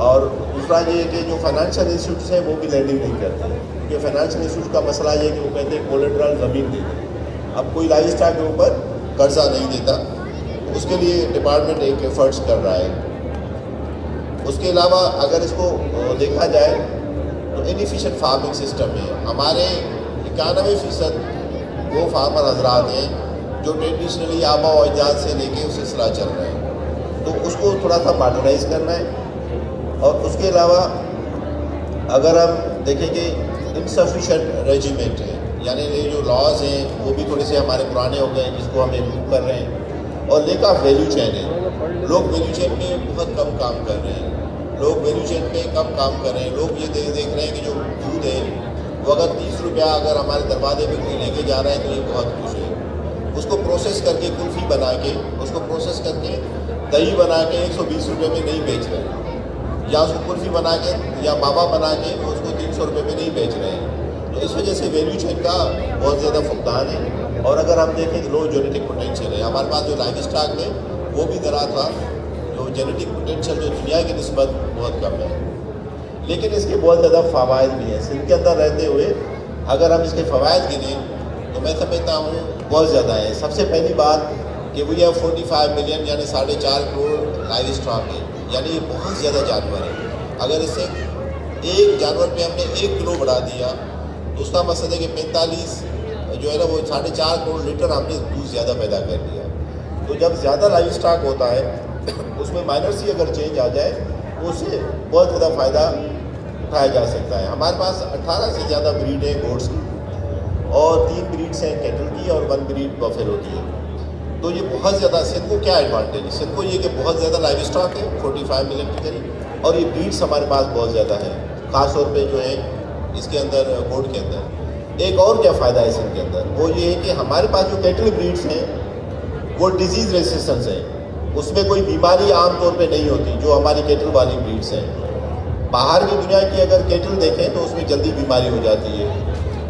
اور دوسرا یہ کہ جو فائنینشیل انسٹیٹیوٹس ہیں وہ بھی لینڈنگ نہیں کرتے ہیں، کیونکہ فائنینشیل انسٹیٹیوٹ کا مسئلہ یہ ہے کہ وہ کہتے ہیں کولیٹرل زمین دے دیں، اب کوئی لائف اسٹاک کے اوپر قرضہ نہیں دیتا، اس کے لیے ڈپارٹمنٹ ایک ایفرٹس کر رہا ہے۔ اس کے علاوہ اگر اس کو دیکھا جائے تو انیفیشینٹ فارمنگ سسٹم ہے، ہمارے 91% وہ فارمر حضرات ہیں جو ٹریڈیشنلی آبا و اجداد سے لے کے وہ سلسلہ چل رہے ہیں، تو اس کو تھوڑا سا ماڈرنائز کرنا ہے۔ اور اس کے علاوہ اگر ہم دیکھیں کہ انسفیشینٹ ریجیمنٹ ہے، یعنی یہ جو لاز ہیں وہ بھی تھوڑے سے ہمارے پرانے ہو گئے ہیں جس کو ہم امپروو کر رہے ہیں، اور لیک آف ویلیو چین ہے، لوگ ویلیو چین میں بہت کم کام کر رہے ہیں، لوگ ویلیو چین میں کم کام کر رہے ہیں، لوگ یہ دیکھ رہے ہیں کہ جو دودھ ہے وہ اگر 30 روپیہ اگر ہمارے دروازے پہ کوئی لے کے جا رہا ہے تو یہ بہت خوش ہے، اس کو پروسیس کر کے کلفی بنا کے، اس کو پروسیس کر کے دہی بنا کے 120 روپے میں نہیں بیچ رہے ہیں، یا اس کو کلفی بنا کے یا ماوا بنا کے اس کو 300 روپے میں نہیں بیچ رہے ہیں، تو اس وجہ سے ویلیو چین کا بہت زیادہ فقدان ہے۔ اور اگر ہم دیکھیں تو لو جینیٹک پوٹینشیل ہے، ہمارے پاس جو لائف اسٹاک ہے وہ بھی ذرا تھا، جو جینیٹک پوٹینشیل جو دنیا کی نسبت بہت کم ہے، لیکن اس کے بہت زیادہ فوائد بھی ہیں۔ سندھ کے اندر رہتے ہوئے اگر ہم اس کے فوائد گنیں تو میں سمجھتا ہوں بہت زیادہ ہے۔ سب سے پہلی بات کہ وہ یہ 45 ملین یعنی 4.5 کروڑ لائف اسٹاک ہے، یعنی یہ بہت زیادہ جانور ہے۔ اگر اس سے ایک جانور پہ ہم نے 1 کلو بڑھا دیا تو اس کا مقصد ہے کہ 45 جو ہے نا وہ 4.5 کروڑ لیٹر ہم نے دودھ زیادہ پیدا کر دیا۔ تو جب زیادہ لائف اسٹاک ہوتا ہے اس میں مائنر سی اگر چینج آ جائے تو اس سے بہت زیادہ فائدہ اٹھایا جا سکتا ہے۔ ہمارے پاس 18 سے زیادہ بریڈ ہیں گوٹس کی، اور 3 بریڈس ہیں کیٹل کی اور 1 بریڈ بفیلو کی ہے۔ تو یہ بہت زیادہ سندھ کو کیا ایڈوانٹیج ہے؟ سندھ کو یہ کہ بہت زیادہ لائف اسٹاک ہے 45 ملین کے قریب، اور یہ بریڈس ہمارے پاس بہت زیادہ ہے، خاص طور پہ جو ہے اس کے اندر گوٹ کے اندر۔ ایک اور کیا فائدہ ہے سندھ کے اندر، وہ یہ ہے کہ ہمارے پاس جو کیٹل بریڈس ہیں وہ ڈیزیز ریزسٹنس ہیں، اس میں کوئی بیماری عام طور پہ نہیں ہوتی جو ہماری کیٹل والی بریڈس ہیں۔ باہر کی دنیا کی اگر کیٹل دیکھیں تو اس میں جلدی بیماری ہو جاتی ہے،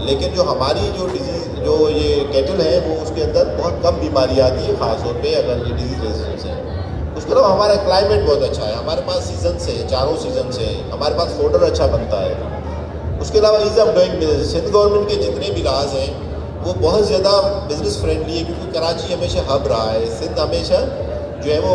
لیکن جو ہماری جو ڈیزیز جو یہ کیٹل ہے وہ اس کے اندر بہت کم بیماری آتی ہے، خاص طور پہ اگر یہ ڈیزیز ریزسٹنس ہے۔ اس کے علاوہ ہمارا کلائمیٹ بہت اچھا ہے، ہمارے پاس سیزنس ہے، چاروں سیزن سے ہمارے پاس فوڈر اچھا بنتا ہے۔ اس کے علاوہ as of doing business, Sindh government کے جتنے بھی لاز ہیں وہ بہت زیادہ بزنس فرینڈلی ہے، کیونکہ کراچی ہمیشہ ہب رہا ہے، سندھ ہمیشہ جو ہے وہ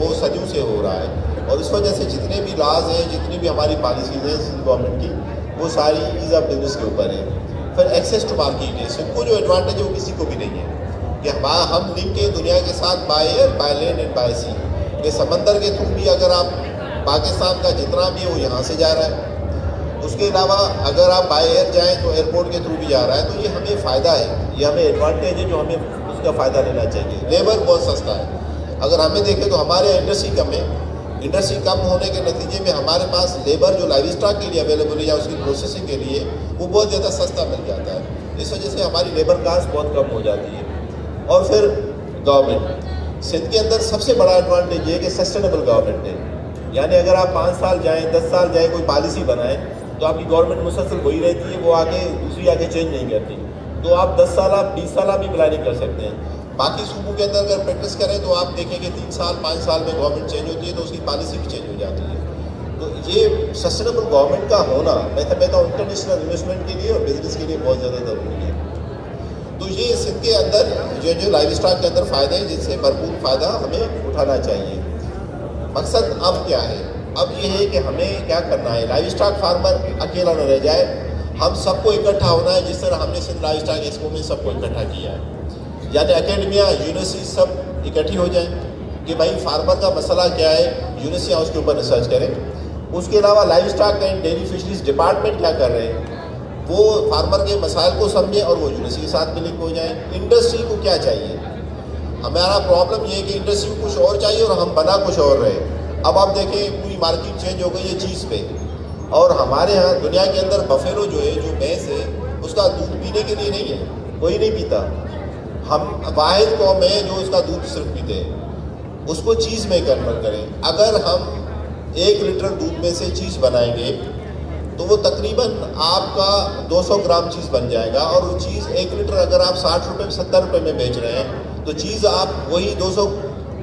وہ صدیوں سے ہو رہا ہے، اور اس وجہ سے جتنے بھی لاز ہیں، جتنی بھی ہماری پالیسیز ہیں سندھ گورنمنٹ کی، وہ ساری ایز آف بزنس کے اوپر ہے۔ پھر ایکسیس ٹو مارکیٹ ہے، سندھ کو جو ایڈوانٹیج ہے وہ کسی کو بھی نہیں ہے کہ ہم لنک ہیں دنیا کے ساتھ by air, by land and by sea, کہ سمندر کے تھرو بھی اگر آپ پاکستان کا جتنا بھی ہے وہ یہاں سے جا رہا ہے، اس کے علاوہ اگر آپ بائی ایئر جائیں تو ایئرپورٹ کے تھرو بھی جا رہا ہے، تو یہ ہمیں فائدہ ہے، یہ ہمیں ایڈوانٹیج ہے جو ہمیں اس کا فائدہ لینا چاہیے۔ لیبر بہت سستا ہے، اگر ہمیں دیکھیں تو ہمارے انڈسٹری کم ہے، انڈسٹری کم ہونے کے نتیجے میں ہمارے پاس لیبر جو لائف اسٹاک کے لیے اویلیبل ہے یا اس کی پروسیسنگ کے لیے وہ بہت زیادہ سستا مل جاتا ہے، اس وجہ سے ہماری لیبر کاسٹ بہت کم ہو جاتی ہے۔ اور پھر گورنمنٹ، سندھ کے اندر سب سے بڑا ایڈوانٹیج یہ ہے کہ سسٹینیبل گورنمنٹ ہے، یعنی اگر آپ 5 سال جائیں 10 سال جائیں کوئی پالیسی بنائیں تو آپ کی گورنمنٹ مسلسل وہی رہتی ہے، وہ آگے دوسری آگے چینج نہیں کرتی، تو آپ 10 سالہ 20 سالہ بھی پلاننگ کر سکتے ہیں۔ باقی صوبوں کے اندر اگر پریکٹس کریں تو آپ دیکھیں کہ 3 سال 5 سال میں گورنمنٹ چینج ہوتی ہے تو اس کی پالیسی بھی چینج ہو جاتی ہے۔ تو یہ سسٹینیبل گورنمنٹ کا ہونا میں سمجھتا ہوں انٹرنیشنل انویسٹمنٹ کے لیے اور بزنس کے لیے بہت زیادہ ضروری ہے۔ تو یہ سندھ کے اندر جو لائف اسٹاک کے اندر فائدے ہیں جن سے بھرپور فائدہ ہمیں اٹھانا چاہیے۔ مقصد اب کیا ہے؟ اب یہ ہے کہ ہمیں کیا کرنا ہے، لائف اسٹاک فارمر اکیلا نہ رہ جائے، ہم سب کو اکٹھا ہونا ہے، جس طرح ہم نے سندھ لائف اسٹاک ایکسپو میں سب کو اکٹھا کیا ہے، یعنی اکیڈمیا یونیورسٹی سب اکٹھی ہو جائیں کہ بھائی فارمر کا مسئلہ کیا ہے، یونیورسٹیاں اس کے اوپر ریسرچ کریں۔ اس کے علاوہ life stock and dairy fisheries department کیا کر رہے ہیں، وہ فارمر کے مسائل کو سمجھیں اور وہ یونیورسٹی کے ساتھ بھی لنک ہو جائیں۔ انڈسٹری کو کیا چاہیے، ہمارا پرابلم یہ ہے کہ انڈسٹری کو کچھ اور چاہیے اور ہم بنا کچھ اور رہے۔ اب آپ دیکھیں پوری مارکیٹ چینج ہو گئی ہے چیز پہ، اور ہمارے ہاں دنیا کے اندر بفیلو جو ہے جو بھینس ہے اس کا دودھ پینے کے لیے نہیں ہے، کوئی نہیں پیتا، ہم واحد قوم ہے جو اس کا دودھ صرف پیتے ہیں، اس کو چیز میں کنورٹ کریں۔ اگر ہم 1 لیٹر دودھ میں سے چیز بنائیں گے تو وہ تقریباً آپ کا 200 گرام چیز بن جائے گا، اور وہ چیز 1 لیٹر اگر آپ 60 روپے 70 روپے میں بیچ رہے ہیں تو چیز آپ وہی 200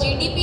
GDP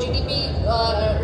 GDP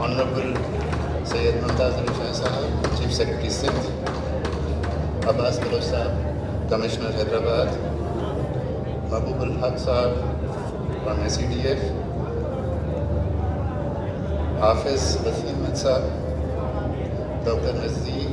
Honorable Syed Mumtaz Ali Shah Sahab, Chief Secretary Sindh, Abbas Baloch Sahab, Commissioner Hyderabad, Mahbub ul Haq Sahab from SCDF, Hafiz Wasim Ahmed Sahab, Dr. Nazeer,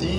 3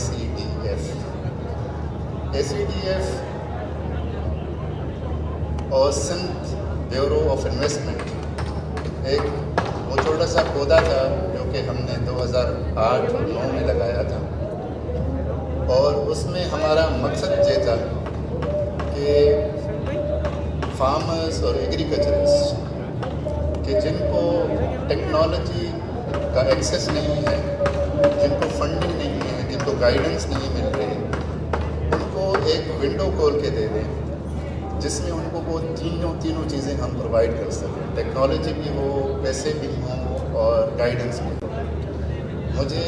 SEDF। SEDF اور سندھ بیورو آف انویسٹمنٹ ایک وہ چھوٹا سا پودا تھا جو کہ ہم نے 2008 اور 2009 میں لگایا تھا، اور اس میں ہمارا مقصد یہ تھا کہ فارمرز اور ایگریکلچرسٹ کہ جن کو ٹیکنالوجی کا ایکسیس نہیں ہے، جن کو فنڈنگ نہیں ہے، جن کو گائیڈنس نہیں مل رہی، ان کو ایک ونڈو کھول کے دے دیں جس میں ان کو وہ تینوں چیزیں ہم پرووائڈ کر سکیں، ٹیکنالوجی بھی ہو، پیسے بھی ہوں اور گائیڈنس بھی ہو۔ مجھے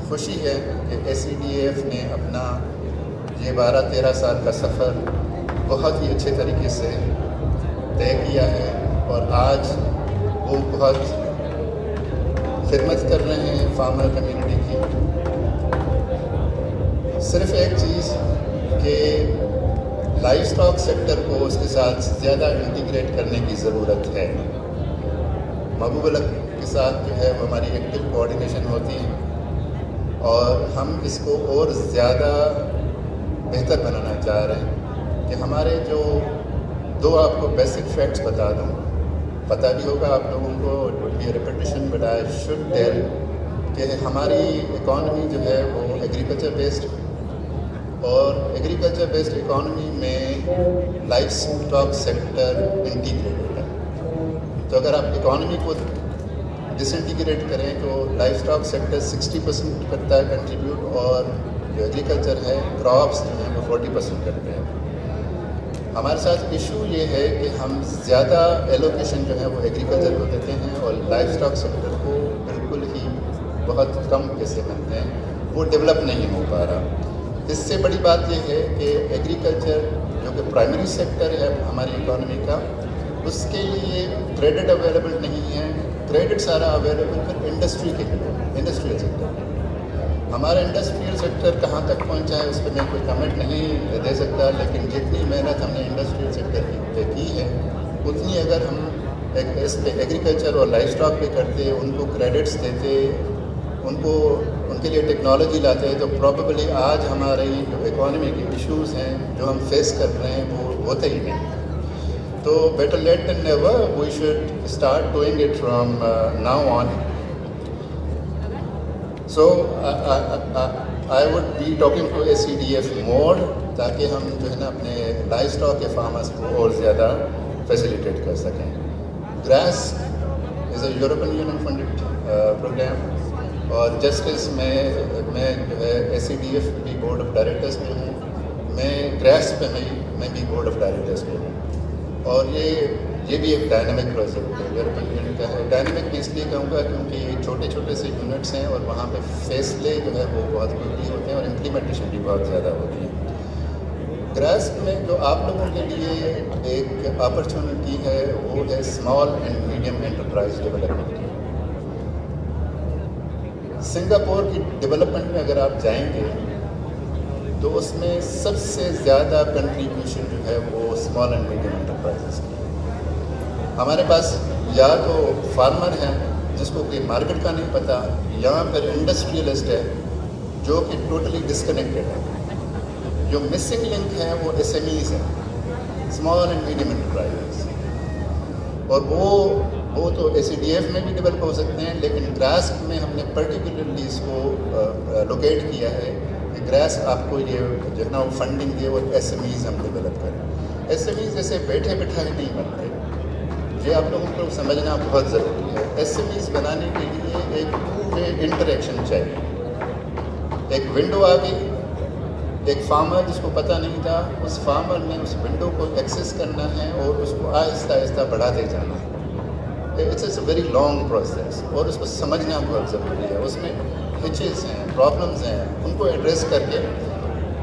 خوشی ہے کہ SCDF نے اپنا یہ 12-13 سال کا سفر بہت ہی اچھے طریقے سے طے کیا ہے، اور آج وہ بہت خدمت کر رہے ہیں فارمر کمیونٹی کی۔ صرف ایک چیز کہ لائف اسٹاک سیکٹر کو اس کے ساتھ زیادہ انٹیگریٹ کرنے کی ضرورت ہے۔ محبوب الحق کے ساتھ جو ہے وہ ہماری ایکٹیو کوآرڈینیشن ہوتی ہے، اور ہم اس کو اور زیادہ بہتر بنانا چاہ رہے ہیں کہ ہمارے جو دو آپ کو بیسک فیکٹس بتا دوں، پتہ بھی ہوگا آپ لوگوں کو، یہ repetition but I should tell کہ ہماری اکانومی جو ہے وہ ایگریکلچر بیسڈ، اور ایگریکلچر بیسڈ اکانومی میں لائف اسٹاک سیکٹر انٹیگریٹڈ ہے۔ تو اگر آپ اکانومی کو ڈس انٹیگریٹ کریں تو لائف اسٹاک سیکٹر 60% کرتا ہے کنٹریبیوٹ، اور جو ایگریکلچر ہے کراپس جو ہیں وہ 40% کرتے ہیں۔ ہمارے ساتھ ایشو یہ ہے کہ ہم زیادہ ایلوکیشن جو ہے وہ ایگریکلچر کو دیتے ہیں، اور لائف اسٹاک سیکٹر کو بالکل ہی بہت کم پیسے ملتے ہیں، وہ ڈیولپ نہیں ہو پا رہا۔ اس سے بڑی بات یہ ہے کہ ایگریکلچر جو کہ پرائمری سیکٹر ہے ہماری اکانومی کا، اس کے لیے کریڈٹ اویلیبل نہیں ہے، کریڈٹ سارا اویلیبل پھر انڈسٹری کے لیے، انڈسٹریل سیکٹر۔ ہمارا انڈسٹریل سیکٹر کہاں تک پہنچا ہے اس پہ میں کوئی کمنٹ نہیں دے سکتا، لیکن جتنی محنت ہم نے انڈسٹریل سیکٹر پہ کی ہے اتنی اگر ہم اس پہ ایگریکلچر اور لائف اسٹاک پہ کرتے، ان کو کریڈٹس دیتے، ان کے لیے ٹیکنالوجی لاتے ہیں، تو پروبیبلی آج ہماری جو اکانومی کے ایشوز ہیں جو ہم فیس کر رہے ہیں وہ ہوتے ہی نہیں۔ تو better late than never, we should start doing it from now on. So I would be talking to SCDF more, تاکہ ہم جو ہے نا اپنے لائف اسٹاک کے فارمرس کو اور زیادہ فیسیلیٹیٹ کر سکیں۔ GRASP is a European Union funded program, اور جسٹس میں جو ہے SCDF بھی بورڈ آف ڈائریکٹرس میں ہوں، میں گراس پہ میں بھی بورڈ آف ڈائریکٹرس میں ہوں، اور یہ بھی ایک ڈائنامک پروجیکٹ ہے، یورپین یونین کا ہے۔ ڈائنامک میں اس لیے کہوں گا کیونکہ یہ چھوٹے چھوٹے سے یونٹس ہیں، اور وہاں پہ فیصلے جو ہے وہ بہت کوئکلی ہوتے ہیں، اور امپلیمنٹیشن بھی بہت زیادہ ہوتی ہے۔ گراس میں جو آپ لوگوں کے لیے ایک اپرچونٹی ہے وہ ہے small and medium enterprise development کی۔ سنگاپور کی ڈیولپمنٹ میں اگر آپ جائیں گے تو اس میں سب سے زیادہ کنٹریبیوشن جو ہے وہ اسمال اینڈ میڈیم انٹرپرائزز کی۔ ہمارے پاس یا تو فارمر ہیں جس کو کوئی مارکیٹ کا نہیں پتہ، یا پھر انڈسٹریلسٹ ہے جو کہ ٹوٹلی ڈسکنیکٹڈ ہے۔ جو مسنگ لنک ہیں وہ SMEs ہیں، اسمال اینڈ میڈیم انٹرپرائزز، اور وہ تو SCDF میں بھی ڈیولپ ہو سکتے ہیں، لیکن گراس میں ہم نے پرٹیکولرلی اس کو لوکیٹ کیا ہے کہ گراس آپ کو یہ جو ہے نا وہ فنڈنگ دے، اور SMEs ہم ڈیولپ کریں۔ SMEs جیسے بیٹھے بٹھائے نہیں بنتے، یہ آپ لوگوں کو سمجھنا بہت ضروری ہے۔ SMEs بنانے کے لیے ایک ٹو وے انٹریکشن چاہیے۔ ایک ونڈو آ گئی، ایک فارمر جس کو پتہ نہیں تھا، اس فارمر نے اس ونڈو کو ایکسیس کرنا ہے اور اس کو آہستہ آہستہ بڑھاتے جانا ہے۔ It's a very long process, اور اس کو سمجھنا بہت ضروری ہے۔ اس میں ہچز ہیں، پرابلمز ہیں، ان کو ایڈریس کر کے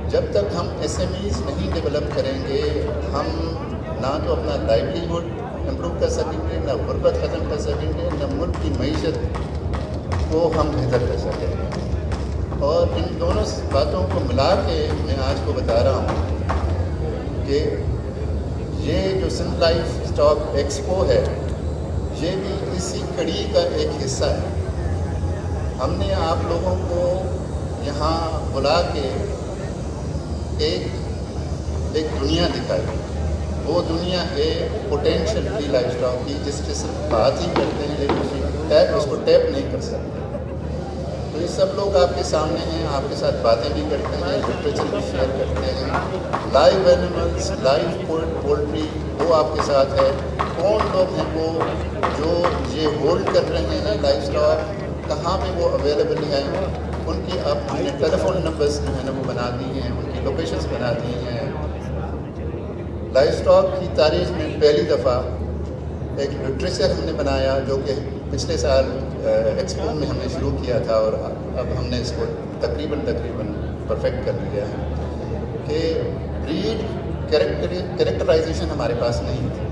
جب تک ہم SMEs نہیں ڈیولپ کریں گے، ہم نہ تو اپنا لائیولیہوڈ امپروو کر سکیں گے، نہ غربت ختم کر سکیں گے، نہ ملک کی معیشت کو ہم بہتر کر سکیں گے۔ اور ان دونوں باتوں کو ملا کے میں آج کو بتا رہا ہوں کہ یہ جو سندھ لائف اسٹاک ایکسپو ہے، یہ بھی اسی کڑی کا ایک حصہ ہے۔ ہم نے آپ لوگوں کو یہاں بلا کے ایک دنیا دکھائی، وہ دنیا ہے پوٹینشیل کی لائف اسٹاک کی، جس کی صرف بات ہی کرتے ہیں لیکن اس کو ٹیپ نہیں کر سکتے. تو یہ سب لوگ آپ کے سامنے ہیں، آپ کے ساتھ باتیں بھی کرتے ہیں، لٹریچر بھی شیئر کرتے ہیں. لائیو اینیملس، لائیو پولٹری وہ آپ کے ساتھ ہے. کون لوگ ہیں وہ جو یہ ہولڈ کر رہے ہیں لائف اسٹاک، کہاں پہ وہ اویلیبل ہیں، ان کی آپ نے ٹیلیفون نمبرز جو ہیں نا وہ بنا دی ہیں، ان کی لوکیشنز بنا دی ہیں. لائف اسٹاک کی تاریخ میں پہلی دفعہ ایک لٹریچر ہم نے بنایا جو کہ پچھلے سال ایکسپو میں ہم نے شروع کیا تھا، اور اب ہم نے اس کو تقریباً پرفیکٹ کر لیا ہے کہ بریڈ کریکٹرائزیشن ہمارے پاس نہیں تھی.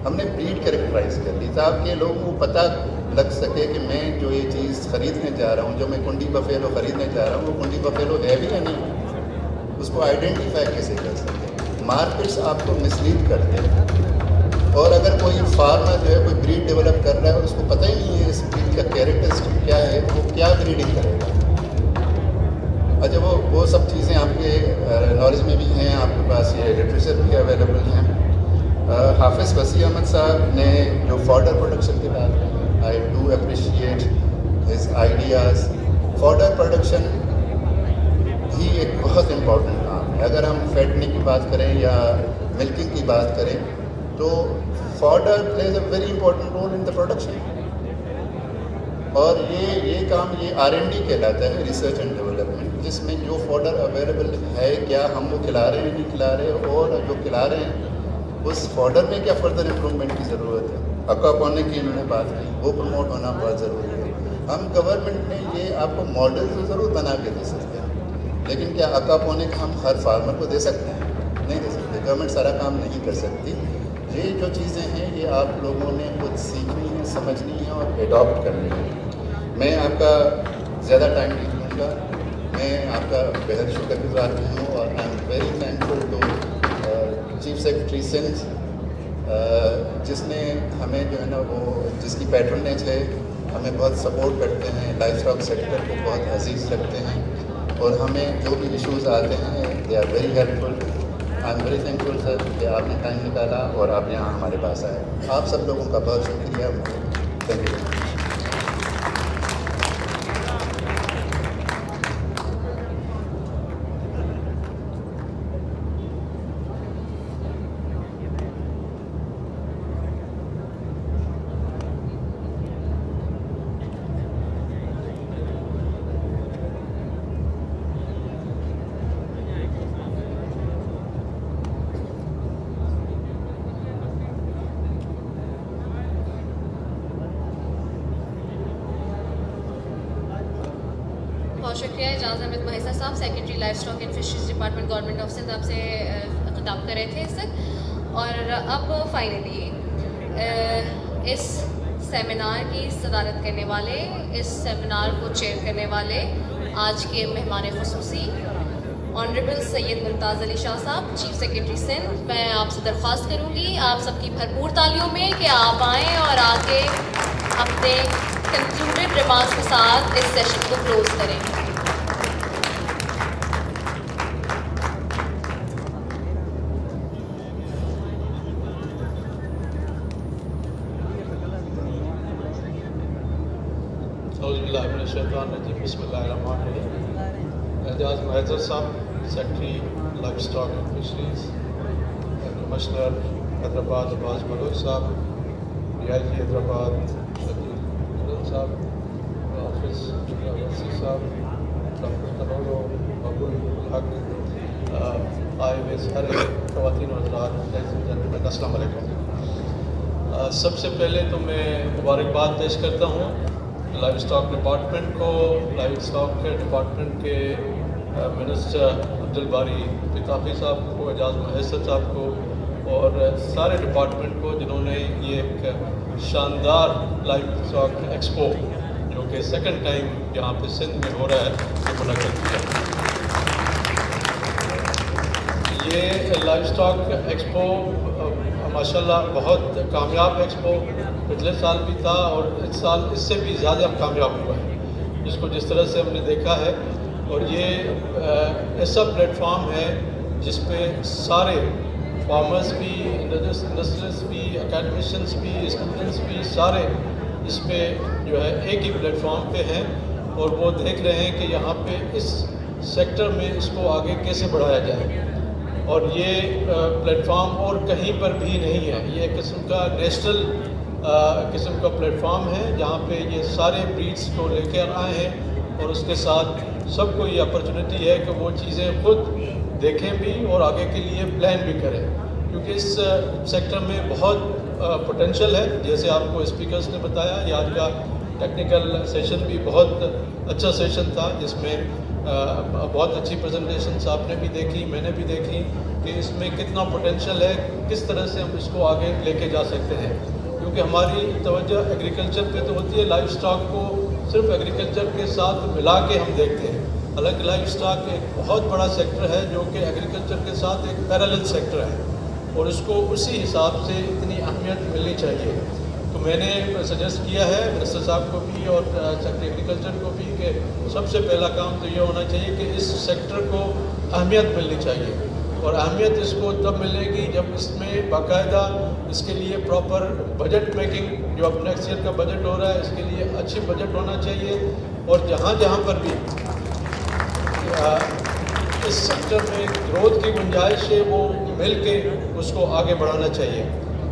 ہم نے بریڈ کریکٹرائز کر لی تاکہ لوگوں کو پتہ لگ سکے کہ میں جو یہ چیز خریدنے جا رہا ہوں، جو میں کنڈی بفیلو خریدنے جا رہا ہوں، وہ کنڈی بفیلو ہے بھی یا نہیں، اس کو آئیڈینٹیفائی کیسے کر سکتے. مارکیٹس آپ کو مسلیڈ کرتے ہیں، اور اگر کوئی فارمر جو ہے کوئی بریڈ ڈیولپ کر رہا ہے اور اس کو پتہ ہی نہیں ہے اس بریڈ کا کیریکٹرسٹک کیا ہے تو وہ کیا بریڈنگ کرے گا. اچھا وہ سب چیزیں آپ کے نالج میں بھی ہیں، آپ کے پاس یہ لٹریچر بھی اویلیبل ہیں. حافظ وسیع احمد صاحب نے جو فارڈر پروڈکشن کے بات I do appreciate his ideas. Fodder production بھی ایک بہت امپورٹنٹ کام ہے. اگر ہم فیٹنگ کی بات کریں یا ملکنگ کی بات کریں تو fodder plays a very important role in the production. اور یہ کام یہ R&D کہلاتا ہے، ریسرچ اینڈ ڈیولپمنٹ، جس میں جو فارڈر اویلیبل ہے کیا ہم وہ کھلا رہے ہیں نہیں کھلا رہے، اور جو کھلا رہے ہیں اس فارڈر میں کیا فردر امپرومنٹ کی ضرورت ہے. اکواپونک کی انہوں نے بات کی، وہ پروموٹ ہونا بہت ضروری ہے. ہم گورنمنٹ نے یہ آپ کو ماڈل تو ضرور بنا کے دے سکتے ہیں، لیکن کیا اکواپونک ہم ہر فارمر کو دے سکتے ہیں؟ نہیں دے سکتے. گورنمنٹ سارا کام نہیں کر سکتی. یہ جو چیزیں ہیں یہ آپ لوگوں نے خود سیکھنی ہے، سمجھنی ہے اور ایڈاپٹ کرنی ہے. میں آپ کا زیادہ ٹائم نہیں دوں گا. میں آپ کا بہت شکر گزار ہوں، اور I am very thankful to chief secretary Sindh, جس نے ہمیں جو ہے نا وہ جس کی پیٹرنیج ہے ہمیں بہت سپورٹ کرتے ہیں، لائف اسٹاک سیکٹر کو بہت عزیز رکھتے ہیں، اور ہمیں جو بھی ایشوز آتے ہیں they are very helpful. I am very thankful sir کہ آپ نے ٹائم نکالا اور آپ یہاں ہمارے پاس آئے. آپ سب لوگوں کا بہت شکریہ. Thank you. بہت شکریہ اعجاز احمد مہیسر صاحب، secretary livestock and fisheries department government of Sindh, آپ سے خطاب کر رہے تھے اس وقت. اور اب فائنلی اس سیمینار کی صدارت کرنے والے، اس سیمینار کو چیئر کرنے والے آج کے مہمان خصوصی آنریبل سید ممتاز علی شاہ صاحب، چیف سیکرٹری سندھ. میں آپ سے درخواست کروں گی آپ سب کی بھرپور تالیوں میں کہ آپ آئیں اور آ کے اپنے کنکلوڈیڈ ریمارکس کے ساتھ اس سیشن کو کلوز کریں. بسم اللہ الرحمن الرحیم. اعجاز مہیسر صاحب، secretary livestock and fisheries, commissioner Hyderabad Abbas Baloch صاحب، DIG حیدرآباد شبیر صاحب، حافظ وسیع صاحب، ڈاکٹر تنورو، ابو الحق، آئے ہوئے سارے خواتین و حضرات، السلام علیکم. سب سے پہلے تو میں مبارکباد پیش کرتا ہوں لائف اسٹاک ڈپارٹمنٹ کو، لائف اسٹاک کے ڈپارٹمنٹ کے منسٹر عبدالباری پتافی صاحب کو، اعجاز مہیسر صاحب کو، اور سارے ڈپارٹمنٹ کو جنہوں نے یہ ایک شاندار لائف اسٹاک ایکسپو جو کہ سیکنڈ ٹائم یہاں پہ سندھ میں ہو رہا ہے یہ منعقد کیا. یہ لائف اسٹاک ایکسپو ماشاءاللہ بہت کامیاب ایکسپو پچھلے سال بھی تھا، اور اس سال اس سے بھی زیادہ کامیاب ہوا ہے، جس کو جس طرح سے ہم نے دیکھا ہے. اور یہ ایسا پلیٹ فارم ہے جس پہ سارے فارمرز بھی, انڈسٹریلسٹ بھی, اکیڈمیشنس بھی, اسٹوڈنٹس بھی, سارے اس پہ جو ہے ایک ہی پلیٹ فارم پہ ہیں اور وہ دیکھ رہے ہیں کہ یہاں پہ اس سیکٹر میں اس کو آگے کیسے بڑھایا جائے. اور یہ پلیٹ فارم اور کہیں پر بھی نہیں ہے, یہ ایک قسم کا نیشنل قسم کا پلیٹ فارم ہے جہاں پہ یہ سارے بریڈس کو لے کر آئے ہیں اور اس کے ساتھ سب کو یہ اپرچونیٹی ہے کہ وہ چیزیں خود دیکھیں بھی اور آگے کے لیے پلان بھی کریں, کیونکہ اس سیکٹر میں بہت پوٹینشیل ہے. جیسے آپ کو اسپیکرز نے بتایا, یہ آج کا ٹیکنیکل سیشن بھی بہت اچھا سیشن تھا جس میں بہت اچھی پریزنٹیشنس آپ نے بھی دیکھی, میں نے بھی دیکھی کہ اس میں کتنا پوٹینشیل ہے, کس طرح سے ہم اس کو آگے لے کے جا سکتے ہیں. کیونکہ ہماری توجہ ایگریکلچر پہ تو ہوتی ہے, لائف سٹاک کو صرف ایگریکلچر کے ساتھ ملا کے ہم دیکھتے ہیں. حالانکہ لائف سٹاک ایک بہت بڑا سیکٹر ہے جو کہ ایگریکلچر کے ساتھ ایک پیرالل سیکٹر ہے اور اس کو اسی حساب سے اتنی اہمیت ملنی چاہیے. تو میں نے سجیسٹ کیا ہے منسٹر صاحب کو بھی اور سیکٹری ایگریکلچر کو بھی کہ سب سے پہلا کام تو یہ ہونا چاہیے کہ اس سیکٹر کو اہمیت ملنی چاہیے, اور اہمیت اس کو تب ملے گی جب اس میں باقاعدہ اس کے لیے پراپر بجٹ میکنگ, جو اب نیکسٹ ایئر کا بجٹ ہو رہا ہے اس کے لیے اچھی بجٹ ہونا چاہیے, اور جہاں جہاں پر بھی اس سیکٹر میں گروتھ کی گنجائش ہے وہ مل کے اس کو آگے بڑھانا چاہیے.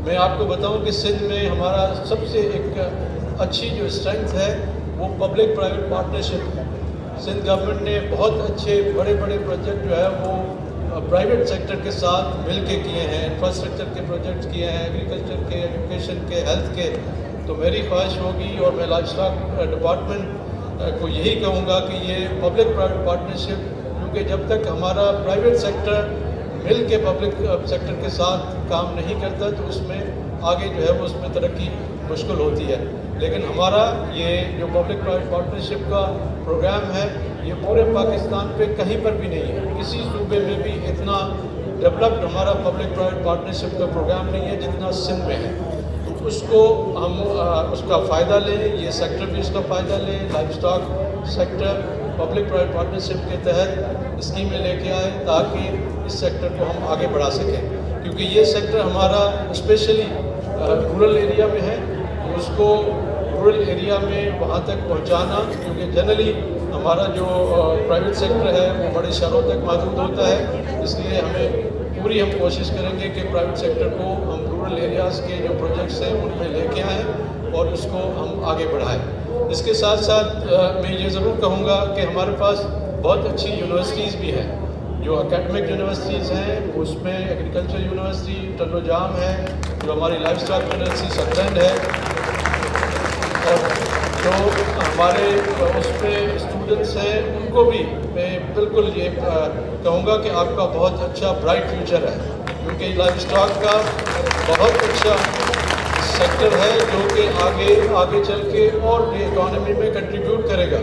میں آپ کو بتاؤں کہ سندھ میں ہمارا سب سے ایک اچھی جو اسٹرینتھ ہے وہ پبلک پرائیویٹ پارٹنرشپ ہے. سندھ گورنمنٹ نے بہت اچھے بڑے بڑے پروجیکٹ جو ہے وہ پرائیویٹ سیکٹر کے ساتھ مل کے کیے ہیں, انفراسٹرکچر کے پروجیکٹس کیے ہیں, ایگریکلچر کے, ایجوکیشن کے, ہیلتھ کے. تو میری خواہش ہوگی اور میں لائف اسٹاک ڈپارٹمنٹ کو یہی کہوں گا کہ یہ پبلک پرائیویٹ پارٹنرشپ, کیونکہ جب تک ہمارا پرائیویٹ سیکٹر مل کے پبلک سیکٹر کے ساتھ کام نہیں کرتا تو اس میں آگے جو ہے وہ اس میں ترقی مشکل ہوتی ہے. لیکن ہمارا یہ جو پبلک پرائیویٹ پارٹنرشپ کا پروگرام ہے یہ پورے پاکستان پہ کہیں پر بھی نہیں ہے, کسی صوبے میں بھی اتنا ڈیولپڈ ہمارا پبلک پرائیویٹ پارٹنرشپ کا پروگرام نہیں ہے جتنا سندھ میں ہے. تو اس کو ہم اس کا فائدہ لیں, یہ سیکٹر بھی اس کا فائدہ لیں. Life stock sector public private partnership کے تحت اسکیمیں لے کے آئیں تاکہ اس سیکٹر کو ہم آگے بڑھا سکیں, کیونکہ یہ سیکٹر ہمارا اسپیشلی رورل ایریا میں ہے. اس کو رورل ایریا میں وہاں تک پہنچانا, کیونکہ جنرلی ہمارا جو پرائیویٹ سیکٹر ہے وہ بڑے شہروں تک محدود ہوتا ہے, اس لیے ہمیں پوری ہم کوشش کریں گے کہ پرائیویٹ سیکٹر کو ہم رورل ایریاز کے جو پروجیکٹس ہیں ان میں لے کے آئیں اور اس کو ہم آگے بڑھائیں. اس کے ساتھ ساتھ میں یہ ضرور کہوں گا کہ ہمارے پاس بہت اچھی یونیورسٹیز بھی ہیں, جو اکیڈمک یونیورسٹیز ہیں اس میں ایگریکلچر یونیورسٹی ٹنڈو جام ہے, جو ہماری لائف اسٹاک یونیورسٹی سدرلینڈ ہے, اور جو ہمارے اس پہ اسٹوڈنٹس ہیں ان کو بھی میں بالکل یہ کہوں گا کہ آپ کا بہت اچھا برائٹ فیوچر ہے, کیونکہ لائف اسٹاک کا بہت اچھا سیکٹر ہے جو کہ آگے چل کے اور اکانومی میں کنٹریبیوٹ کرے گا.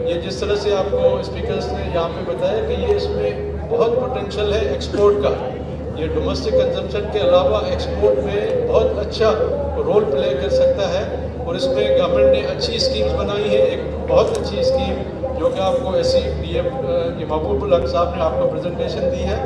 یہ جس طرح سے آپ کو اسپیکرز نے یہاں پہ بتایا کہ یہ اس میں بہت پوٹینشیل ہے ایکسپورٹ کا, یہ ڈومیسٹک کنزمپشن کے علاوہ ایکسپورٹ میں بہت اچھا رول پلے کر سکتا ہے. اور اس میں گورنمنٹ نے اچھی اسکیمز بنائی ہیں, ایک بہت اچھی اسکیم جو کہ آپ کو ایسی ڈی ایم محبوب الحق صاحب نے آپ کو پریزنٹیشن دی ہے,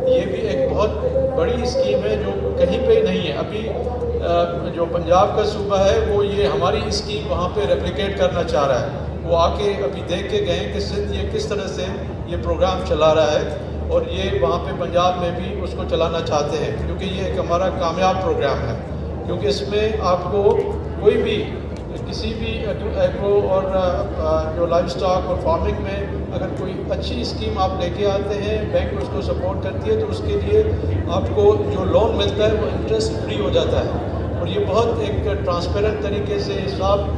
یہ بھی ایک بہت بڑی اسکیم ہے جو کہیں پہ نہیں ہے. ابھی جو پنجاب کا صوبہ ہے وہ یہ ہماری اسکیم وہاں پہ ریپلیکیٹ کرنا چاہ رہا ہے. وہ آ کے ابھی دیکھ کے گئے کہ سندھ یہ کس طرح سے یہ پروگرام چلا رہا ہے, اور یہ وہاں پہ پنجاب میں بھی اس کو چلانا چاہتے ہیں, کیونکہ یہ ایک ہمارا کامیاب پروگرام ہے. کیونکہ اس میں آپ کو کوئی بھی کسی بھی ایگرو اور جو لائف اسٹاک اور فارمنگ میں اگر کوئی اچھی اسکیم آپ لے کے آتے ہیں, بینک اس کو سپورٹ کرتی ہے, تو اس کے لیے آپ کو جو لون ملتا ہے وہ انٹرسٹ فری ہو جاتا ہے, اور یہ بہت ایک ٹرانسپیرنٹ طریقے سے,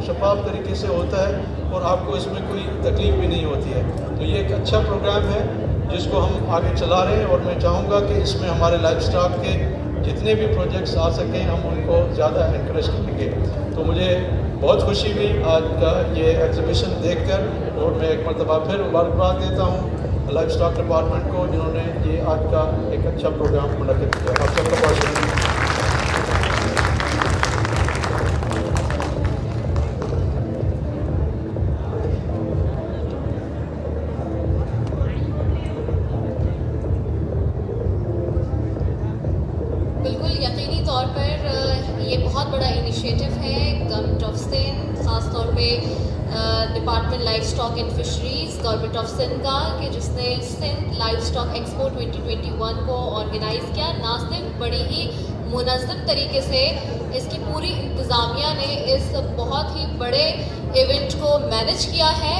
شفاف طریقے سے ہوتا ہے, اور آپ کو اس میں کوئی تکلیف بھی نہیں ہوتی ہے. تو یہ ایک اچھا پروگرام ہے جس کو ہم آگے چلا رہے ہیں, اور میں چاہوں گا کہ اس میں ہمارے لائف اسٹاک کے جتنے بھی پروجیکٹس آ سکیں ہم ان کو زیادہ انکریج کریں گے. تو مجھے بہت خوشی ہوئی آج کا یہ ایگزیبیشن دیکھ کر, اور میں ایک مرتبہ پھر مبارکباد دیتا ہوں لائف اسٹاک ڈپارٹمنٹ کو جنہوں نے یہ آج کا ایک اچھا پروگرام منعقد کیا. آپ سب کا بہت شکریہ. یہ بہت بڑا انیشیٹو ہے گورنمنٹ آف سندھ، خاص طور پہ department life stock and fisheries government of Sindh کا، کہ جس نے سندھ لائف اسٹاک ایکسپو 2021 کو آرگنائز کیا. نہ صرف بڑی ہی منظم طریقے سے اس کی پوری انتظامیہ نے اس بہت ہی بڑے ایونٹ کو مینیج کیا ہے،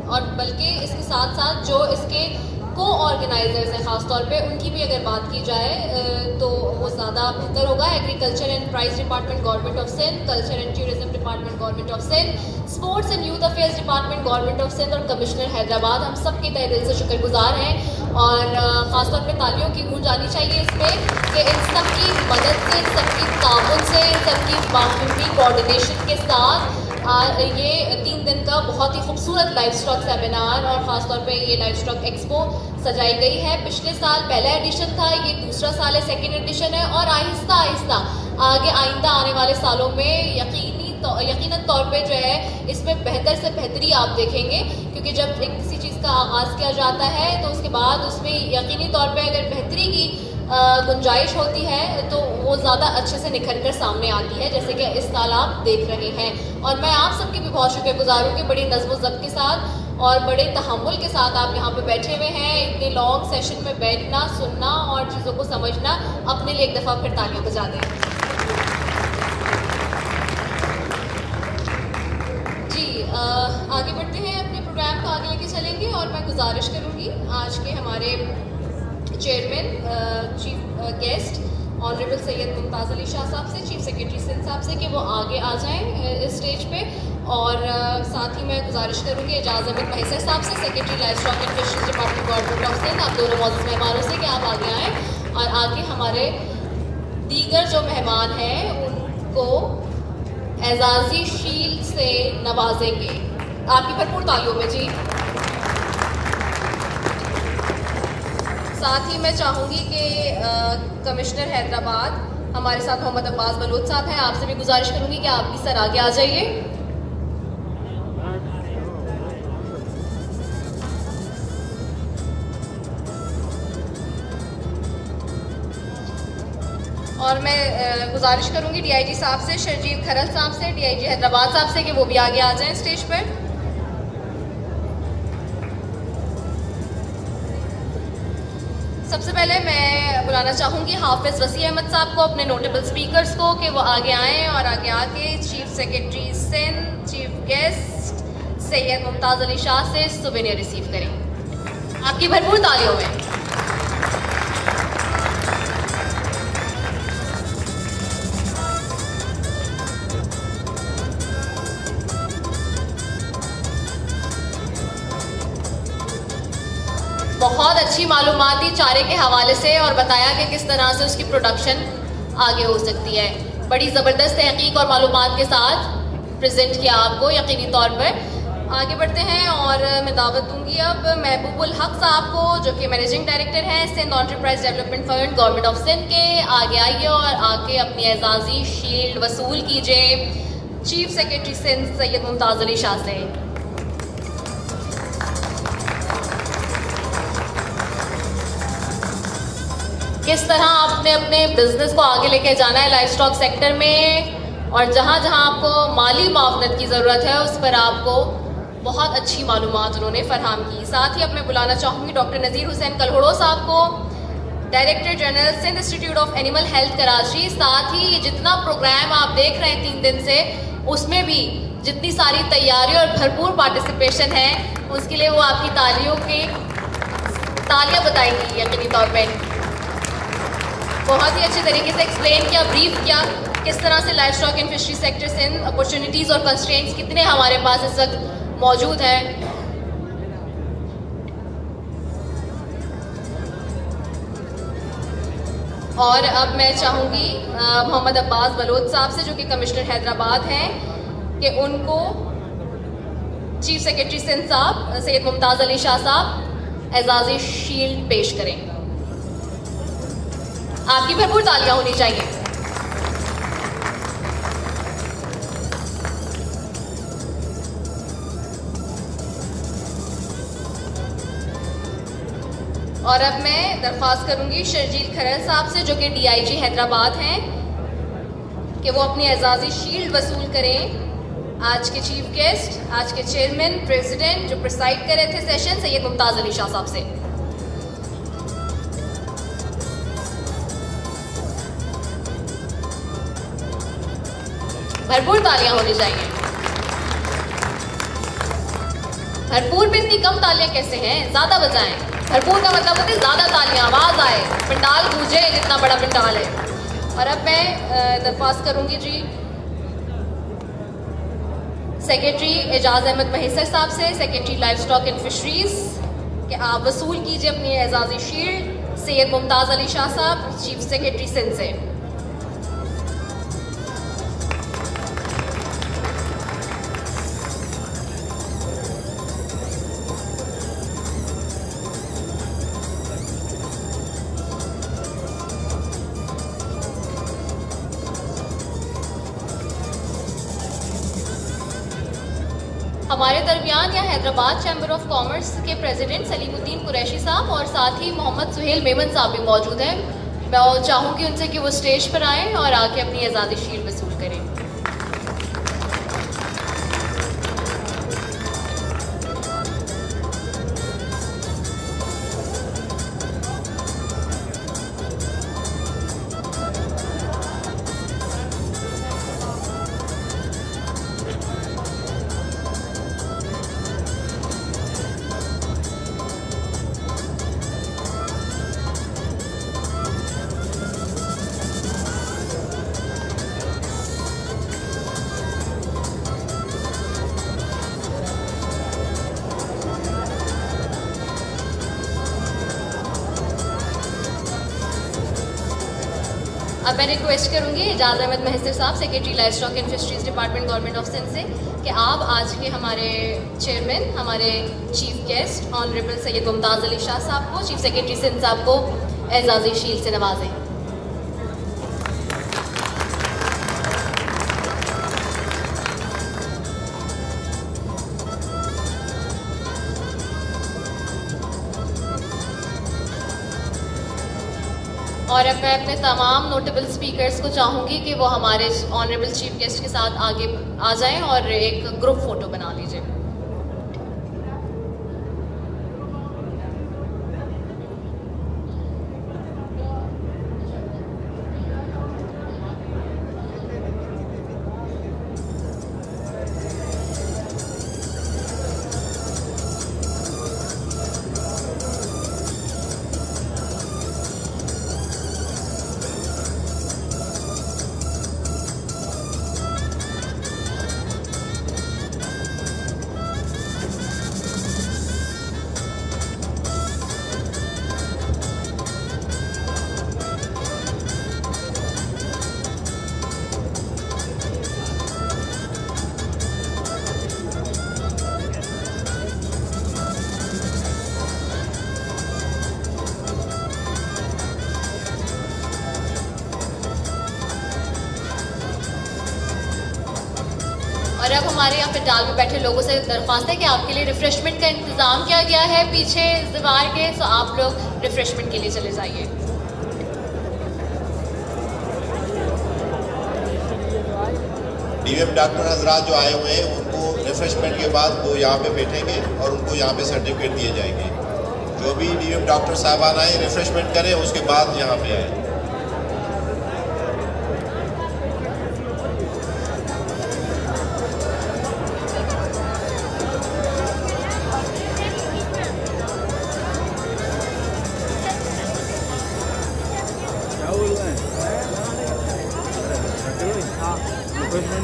اور بلکہ اس کے ساتھ ساتھ جو اس کے کو آرگنائزرز ہیں خاص طور پہ ان کی بھی اگر بات کی جائے تو وہ زیادہ بہتر ہوگا. Agriculture and prices department government of Sindh, culture and tourism department government of Sindh, sports and youth affairs department government of Sindh اور کمشنر حیدرآباد، ہم سب کے تہہ دل سے شکر گزار ہیں. اور خاص طور پہ تالیوں کی گونج آنی چاہیے اس میں کہ ان سب کی مدد سے، ان سب کی تعاون سے، ان سب کی باخبری کوآرڈینیشن کے ساتھ یہ 3 دن کا بہت ہی خوبصورت لائف اسٹاک سیمینار اور خاص طور پہ یہ لائف اسٹاک ایکسپو سجائی گئی ہے. پچھلے سال پہلا ایڈیشن تھا، یہ دوسرا سال ہے، سیکنڈ ایڈیشن ہے، اور آہستہ آہستہ آگے آئندہ آنے والے سالوں میں یقیناً طور پہ جو ہے اس میں بہتر سے بہتری آپ دیکھیں گے، کیونکہ جب کسی چیز کا آغاز کیا جاتا ہے تو اس کے بعد اس میں یقینی طور پہ اگر بہتری کی گنجائش ہوتی ہے تو وہ زیادہ اچھے سے نکھر کر سامنے آتی ہے، جیسے کہ اس سال آپ دیکھ رہے ہیں. اور میں آپ سب کی بھی بہت شکر گزار ہوں کہ بڑی نظم و ضبط کے ساتھ اور بڑے تحمل کے ساتھ آپ یہاں پہ بیٹھے ہوئے ہیں. اتنے لانگ سیشن میں بیٹھنا، سننا اور چیزوں کو سمجھنا، اپنے لیے ایک دفعہ پھر تالیاں بجا دیں. جی آگے بڑھتے ہیں، اپنے پروگرام کو آگے لے کے چلیں گے، اور میں گزارش کروں گی آج کے ہمارے چیئرمین چیف گیسٹ آنریبل سید ممتاز علی شاہ صاحب سے، چیف سیکرٹری سندھ صاحب سے کہ وہ آگے آ جائیں اسٹیج پہ. اور ساتھ ہی میں گزارش کروں گی اعجاز احمد مہیسر صاحب سے، secretary livestock and fisheries department government of Sindh, آپ دونوں معزز مہمانوں سے کہ آپ آگے آئیں اور آگے ہمارے دیگر جو مہمان ہیں ان کو اعزازی شیلڈ سے نوازیں گے. آپ کی بھرپور تالیوں میں. جی ساتھ ہی میں چاہوں گی کہ کمشنر حیدرآباد ہمارے ساتھ محمد عباس بلوچ صاحب ہیں، آپ سے بھی گزارش کروں گی کہ آپ بھی سر آگے آ جائیے. اور میں گزارش کروں گی ڈی آئی جی صاحب سے، شرجیل کھرل صاحب سے، ڈی آئی جی حیدرآباد صاحب سے کہ وہ بھی آگے آ جائیں اسٹیج پر. سب سے پہلے میں بلانا چاہوں گی حافظ وسیع احمد صاحب کو، اپنے نوٹیبل اسپیکرز کو، کہ وہ آگے آئیں اور آگے آ کے chief secretary Sindh chief guest Syed Mumtaz Ali Shah سے سووینئر ریسیو کریں. آپ کی بھرپور تالیوں میں. بہت اچھی معلومات دی چارے کے حوالے سے اور بتایا کہ کس طرح سے اس کی پروڈکشن آگے ہو سکتی ہے. بڑی زبردست تحقیق اور معلومات کے ساتھ پریزنٹ کیا آپ کو یقینی طور پر. آگے بڑھتے ہیں اور میں دعوت دوں گی اب محبوب الحق صاحب کو، جو کہ مینیجنگ ڈائریکٹر ہیں Sindh enterprise development fund government of Sindh کے. آگے آئیے اور آ کے اپنی اعزازی شیلڈ وصول کیجیے چیف سیکرٹری سندھ سید ممتاز علی شاہ سے. کس طرح آپ نے اپنے بزنس کو آگے لے کے جانا ہے لائف اسٹاک سیکٹر میں، اور جہاں جہاں آپ کو مالی معاونت کی ضرورت ہے اس پر آپ کو بہت اچھی معلومات انہوں نے فراہم کی. ساتھ ہی اب میں بلانا چاہوں گی ڈاکٹر نذیر حسین کلہوڑو صاحب کو، director general Sindh institute of animal health Karachi. ساتھ ہی جتنا پروگرام آپ دیکھ رہے ہیں 3 دن سے، اس میں بھی جتنی ساری تیاری اور بھرپور پارٹیسپیشن ہے، اس کے لیے وہ آپ کی تالیاں بتائیں گی یقینی طور پہ. بہت ہی اچھے طریقے سے ایکسپلین کیا، بریف کیا کس طرح سے life stock and fishery sector سے اپرچونیٹیز اور کنسٹرینٹس کتنے ہمارے پاس اس وقت موجود ہیں. اور اب میں چاہوں گی محمد عباس بلوچ صاحب سے، جو کہ کمشنر حیدرآباد ہیں، کہ ان کو چیف سیکرٹری سندھ صاحب سید ممتاز علی شاہ صاحب اعزازی شیلڈ پیش کریں. آپ کی بھرپور تالیاں ہونی چاہیے. اور اب میں درخواست کروں گی شرجیل کھرل صاحب سے، جو کہ ڈی آئی جی حیدرآباد ہیں، کہ وہ اپنی اعزازی شیلڈ وصول کریں آج کے چیف گیسٹ، آج کے چیئرمین پریزیڈنٹ جو پریسائڈ کر رہے تھے سیشن، سید ممتاز علی شاہ صاحب سے. بھرپور تالیاں ہونی چاہیے. بھرپور میں اتنی کم تالیاں کیسے ہیں؟ زیادہ بجائیں. بھرپور کا مطلب ہوتا ہے زیادہ تالیاں، آواز آئے، پنڈال گونجے جتنا بڑا پنڈال ہے. اور اب میں درخواست کروں گی جی سیکرٹری اعجاز احمد مہیسر صاحب سے، secretary livestock and fisheries, کہ آپ وصول کیجیے اپنی اعزازی شیلڈ سید ممتاز علی شاہ صاحب، چیف سیکرٹری سندھ سے. ہمارے درمیان یہاں حیدرآباد چیمبر آف کامرس کے پریزیڈنٹ سلیم الدین قریشی صاحب اور ساتھ ہی محمد سہیل میمن صاحب بھی موجود ہیں. میں چاہوں گی ان سے کہ وہ اسٹیج پر آئیں اور آ کے اپنی اعزازی شیلڈ وصول کریں. اب میں ریکویسٹ کروں گی اعجاز احمد مہیسر صاحب، secretary livestock and fisheries department government of Sindh سے، کہ آپ آج کے ہمارے چیئرمین، ہمارے چیف گیسٹ آنریبل سید ممتاز علی شاہ صاحب کو، چیف سیکرٹری سندھ صاحب کو اعزازی شیلڈ سے نوازیں. اور اب میں اپنے تمام نوٹیبل اسپیکرز کو چاہوں گی کہ وہ ہمارے آنریبل چیف گیسٹ کے ساتھ آگے آ جائیں اور ایک گروپ فوٹو بنا لیجیے. اور اب ہمارے یہاں پنڈال میں بیٹھے لوگوں سے درخواست ہے کہ آپ کے لیے ریفریشمنٹ کا انتظام کیا گیا ہے پیچھے دیوار کے، تو آپ لوگ ریفریشمنٹ کے لیے چلے جائیے. ڈی ایم ڈاکٹر حضرات جو آئے ہوئے ہیں ان کو ریفریشمنٹ کے بعد وہ یہاں پہ بیٹھیں گے اور ان کو یہاں پہ سرٹیفکیٹ دیے جائیں گے. جو بھی ڈی ایم ڈاکٹر صاحبان آئیں ریفریشمنٹ کریں، اس کے بعد یہاں پہ آئیں.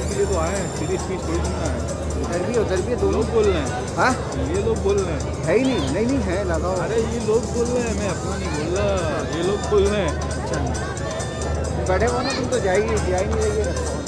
کے لیے تو آئے ہیں، سیدھی اسپیچ تھوڑی سننا ہے. ادھر بھی دو لوگ بول رہے ہیں. ہاں یہ لوگ بول رہے ہیں، ہے ہی نہیں ہے لگاؤ. ارے یہ لوگ بول رہے ہیں، میں اپنا نہیں بول رہا، یہ لوگ بول رہے ہیں. اچھا بیٹھے ہو نا تم تو جائے نہیں رہی ہے.